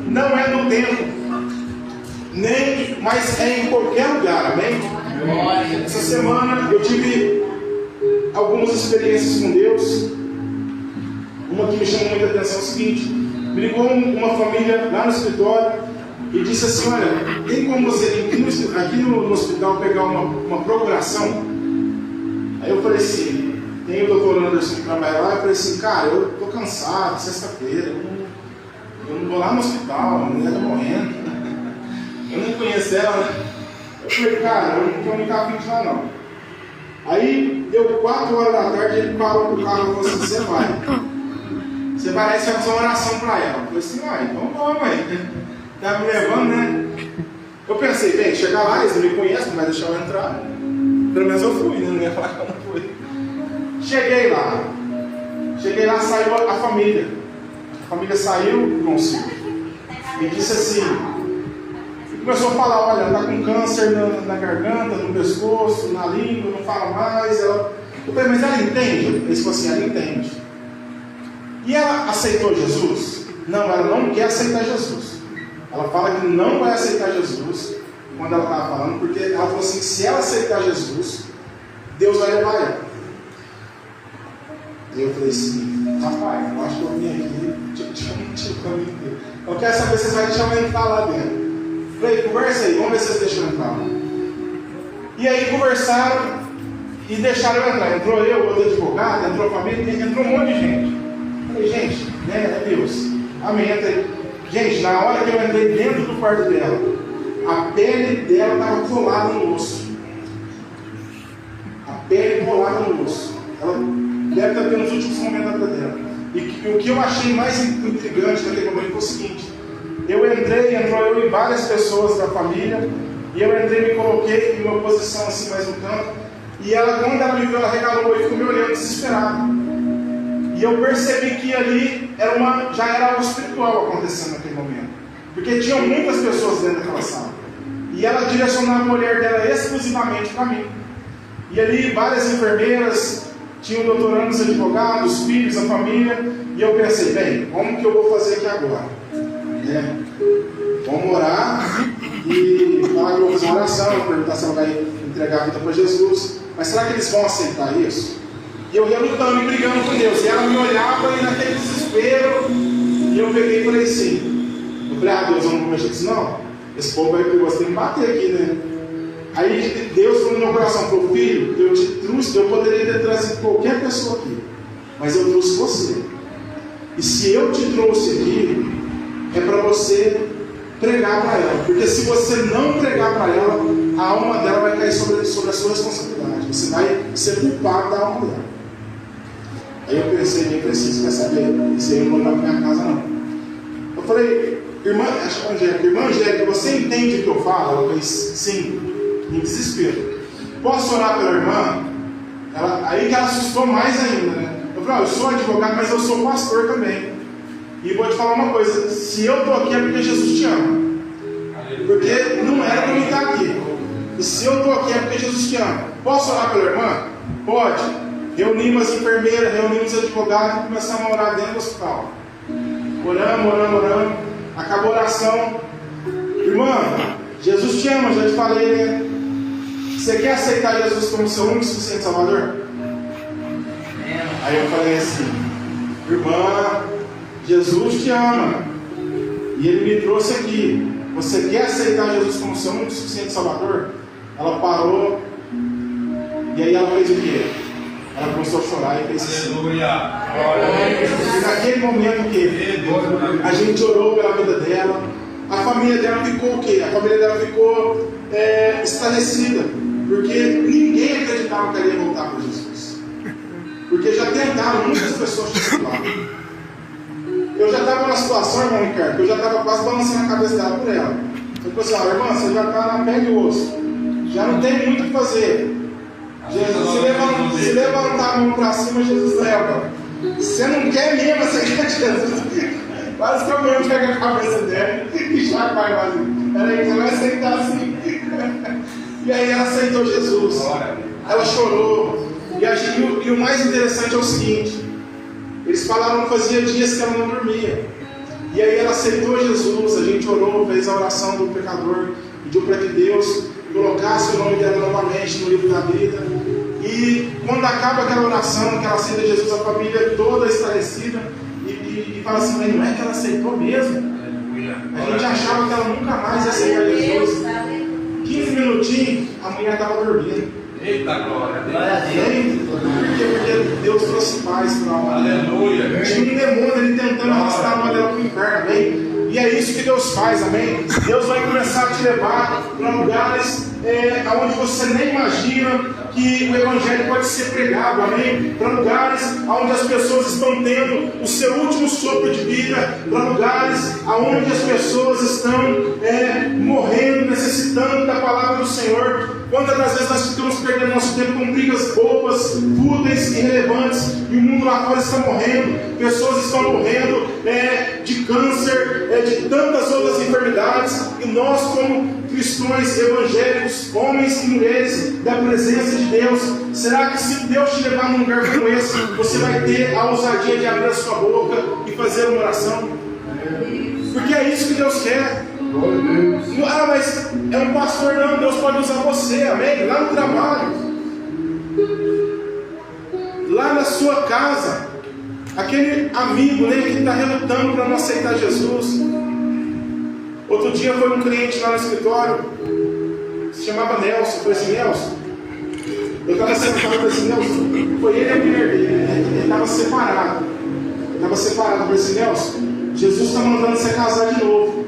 não é no templo, mas é em qualquer lugar, amém? Essa semana eu tive algumas experiências com Deus. Uma que me chamou muita atenção é o seguinte: me ligou uma família lá no escritório e disse assim: olha, tem como você aqui no hospital pegar uma procuração? Aí eu falei assim, tem o doutor Anderson que trabalha lá. Eu falei assim: cara, eu estou cansado, sexta-feira, eu não vou lá no hospital, a mulher está morrendo, eu nem conheço ela, né? Eu falei: cara, eu não estou muito afim de lá não. Aí deu 4 horas da tarde, ele parou o carro e falou assim: você vai lá e você vai fazer uma oração para ela. Eu falei assim: então vamos, mãe. Tá me levando, né? Eu pensei: bem, chegar lá, eles não me conhecem, não vai deixar eu entrar. Pelo menos eu fui, né? Não ia falar que eu não fui. Cheguei lá, saiu a família. A família saiu, consigo. E disse assim, começou a falar: olha, tá com câncer na garganta, no pescoço, na língua, não fala mais. Eu falei: mas ela entende? Eles falaram assim: ela entende. E ela aceitou Jesus? Não, ela não quer aceitar Jesus. Ela fala que não vai aceitar Jesus quando ela estava falando, porque ela falou assim: se ela aceitar Jesus, Deus vai levar ela. E eu falei assim: rapaz, eu acho que eu vim aqui, eu quero saber se vocês vão deixar eu entrar lá dentro. Falei: conversa aí, vamos ver se vocês deixam eu entrar. E aí conversaram e deixaram eu entrar. Entrou eu, outro advogado, entrou a família, entrou um monte de gente. Falei: gente, né, é Deus. Amém, entra aí. Gente, na hora que eu entrei dentro do quarto dela, a pele dela estava colada no osso. A pele colada no osso. Ela deve estar tendo os últimos momentos da vida dela. E o que eu achei mais intrigante naquele momento foi o seguinte: entrou eu e várias pessoas da família, e eu entrei e me coloquei em uma posição assim mais no canto, e ela, quando ela me viu, ela regalou e ficou me olhando desesperada. E eu percebi que ali já era algo espiritual acontecendo naquele momento, porque tinham muitas pessoas dentro daquela sala, e ela direcionava o olhar dela exclusivamente para mim. E ali várias enfermeiras, tinha o doutor Anderson, advogado, os filhos, a família, e eu pensei: bem, como que eu vou fazer aqui agora? Vamos orar e falar que eu vou fazer uma oração, perguntar se ela vai entregar a vida para Jesus, mas será que eles vão aceitar isso? E eu ia lutando e brigando com Deus, e ela me olhava e naquele desespero, e eu peguei e falei assim, eu falei: Deus, eu não vou mexer com isso não, esse povo aí que você tem que bater aqui, né? Aí Deus falou no meu coração: falou: filho, eu te trouxe, eu poderia ter trazido qualquer pessoa aqui, mas eu trouxe você, e se eu te trouxe aqui, é para você pregar para ela, porque se você não pregar para ela, a alma dela vai cair sobre a sua responsabilidade, você vai ser culpado da alma dela. Aí eu pensei: nem preciso, quer saber, isso aí eu não vou dar para minha casa não. Eu falei: irmã Angélica, você entende o que eu falo? Ela fez sim, em desespero. Posso orar pela irmã? Aí que ela assustou mais ainda, né? Eu falei: eu sou advogado, mas eu sou pastor também. E vou te falar uma coisa: se eu estou aqui é porque Jesus te ama. Porque não era para eu estar aqui. E se eu estou aqui é porque Jesus te ama. Posso orar pela irmã? Pode. Reunimos as enfermeiras, reunimos os advogados e começamos a orar dentro do hospital. Oramos. Acabou a oração. Irmã, Jesus te ama, já te falei, né? Você quer aceitar Jesus como seu único e suficiente Salvador? Aí eu falei assim: irmã, Jesus te ama, e Ele me trouxe aqui Você quer aceitar Jesus como seu único e suficiente Salvador? Ela parou. E aí ela fez o quê? Ela começou a chorar e fez assim. E naquele momento que a gente orou pela vida dela, a família dela ficou o quê? A família dela ficou esclarecida. Porque ninguém acreditava que ela ia voltar para Jesus. Porque já tentaram, muitas pessoas chegaram lá. Eu já estava numa situação, irmão Ricardo, que eu já estava quase balançando a cabeça dela por ela. Eu falei assim, irmã, você já está na pele e osso. Já não tem muito o que fazer. Jesus, se levantar a mão para cima, Jesus leva. Você não quer mesmo aceitar Jesus. Quase que eu mesmo pego a cabeça dela e já vai vazio. Peraí, você vai aceitar assim. E aí ela aceitou Jesus. Ela chorou. E o mais interessante é o seguinte: eles falaram que fazia dias que ela não dormia. E aí ela aceitou Jesus. A gente orou, fez a oração do pecador, pediu para que Deus colocasse o nome dela novamente no livro da vida. E quando acaba aquela oração, que ela aceita Jesus, a família toda esclarecida e fala assim, mas não é que ela aceitou mesmo? A gente achava que ela nunca mais ia aceitar Jesus. 15 minutinhos, a mulher estava dormindo.
Eita glória,
Porque Deus trouxe paz para a alma.
Aleluia.
Tinha um demônio ali tentando arrastar a alma dela para o inferno, amém? E é isso que Deus faz, amém? Deus vai começar a te levar para lugares onde você nem imagina que o Evangelho pode ser pregado, amém? Para lugares onde as pessoas estão tendo o seu último sopro de vida, para lugares onde as pessoas estão morrendo, necessitando da palavra do Senhor. Quantas das vezes nós ficamos perdendo nosso tempo com brigas bobas, fúteis, irrelevantes, e o mundo lá fora está morrendo, pessoas estão morrendo de câncer, de tantas outras enfermidades, e nós como cristãos evangélicos, homens e mulheres da presença de Deus, será que se Deus te levar num lugar como esse, você vai ter a ousadia de abrir a sua boca e fazer uma oração? Porque é isso que Deus quer. Ah, mas é um pastor, não, Deus pode usar você, amém? Lá no trabalho, lá na sua casa, aquele amigo, né, que está relutando para não aceitar Jesus. Outro dia foi um cliente lá no escritório, se chamava Nelson. Eu falei assim, Nelson, eu estava sentado, eu falei assim, Nelson, foi ele e a mulher dele, ele estava separado. Eu falei assim, Nelson, Jesus está mandando você casar de novo.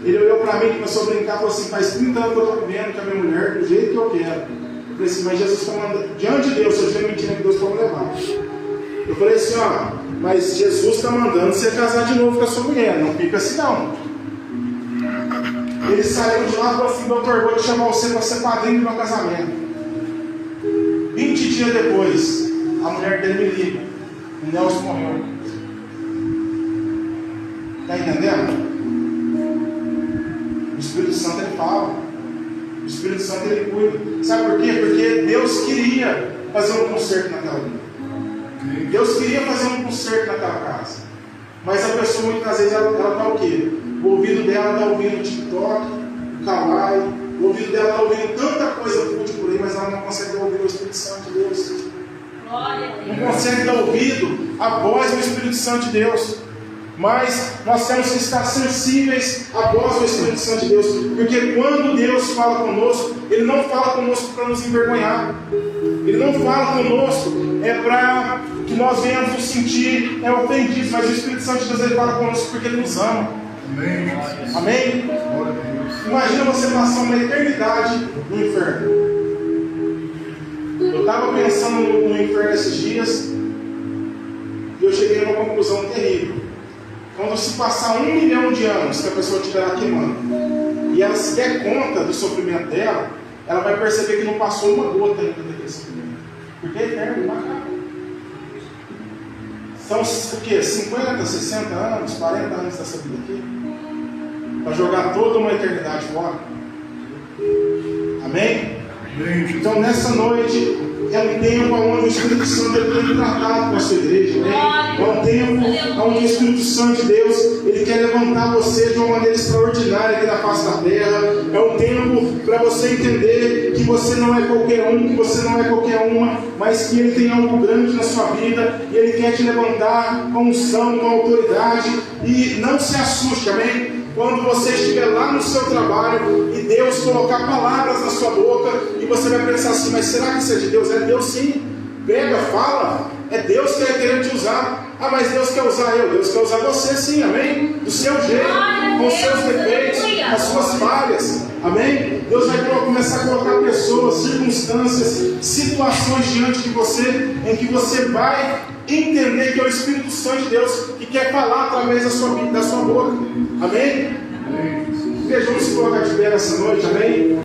Ele olhou para mim, começou a brincar, falou assim, faz 30 anos que eu estou vivendo com a minha mulher do jeito que eu quero. Eu falei assim, mas Jesus está mandando, diante de Deus, se eu estiver mentindo, que Deus pode me levar. Eu falei assim, mas Jesus está mandando você casar de novo com a sua mulher, não fica assim não. Ele saiu de lá e falou assim, doutor, vou te chamar você para ser padrinho do meu casamento. 20 dias depois, a mulher dele me liga, o Nelson morreu. Está entendendo? O Espírito Santo ele fala, o Espírito Santo ele cuida. Sabe por quê? Porque Deus queria fazer um conserto naquela vida. Deus queria fazer um conserto naquela casa. Mas a pessoa muitas vezes ela está o quê? O ouvido dela está ouvindo o TikTok, o Kawaii, o ouvido dela está ouvindo tanta coisa fútil por aí, mas ela não consegue ouvir o Espírito Santo de Deus. Não consegue dar ouvido à voz do Espírito Santo de Deus. Mas nós temos que estar sensíveis à voz do Espírito Santo de Deus, porque quando Deus fala conosco, Ele não fala conosco para nos envergonhar, Ele não fala conosco para que nós venhamos nos sentir ofendidos, mas o Espírito Santo de Deus ele fala conosco porque Ele nos ama. Amém? Imagina você passar uma eternidade no inferno. Eu estava pensando no inferno esses dias e eu cheguei a uma conclusão terrível. Quando se passar 1 milhão de anos que a pessoa estiver lá queimando e ela se der conta do sofrimento dela, ela vai perceber que não passou uma gota ainda daquele sofrimento, porque é eterno, não acaba. São o quê? 50, 60 anos, 40 anos dessa vida aqui, para jogar toda uma eternidade fora. Amém? Então nessa noite é um tempo onde o Espírito Santo tem tratado com a sua igreja. Amém? É um tempo onde o Espírito Santo de Deus ele quer levantar você de uma maneira extraordinária aqui na face da terra. É um tempo para você entender que você não é qualquer um, que você não é qualquer uma, mas que Ele tem algo grande na sua vida e Ele quer te levantar com unção, com autoridade. E não se assuste, amém? quando você estiver lá no seu trabalho e Deus colocar palavras na sua boca e você vai pensar assim, mas será que isso é de Deus? É Deus sim. Pega, fala. É Deus que está querendo te usar. Ah, mas Deus quer usar eu. Deus quer usar você sim, amém? Do seu jeito, com os seus defeitos, as suas falhas, amém? Deus vai começar a colocar pessoas, circunstâncias, situações diante de você, em que você vai entender que é o Espírito Santo de Deus que quer falar através da sua boca, amém? Igreja, vamos se colocar de pé nessa noite, amém?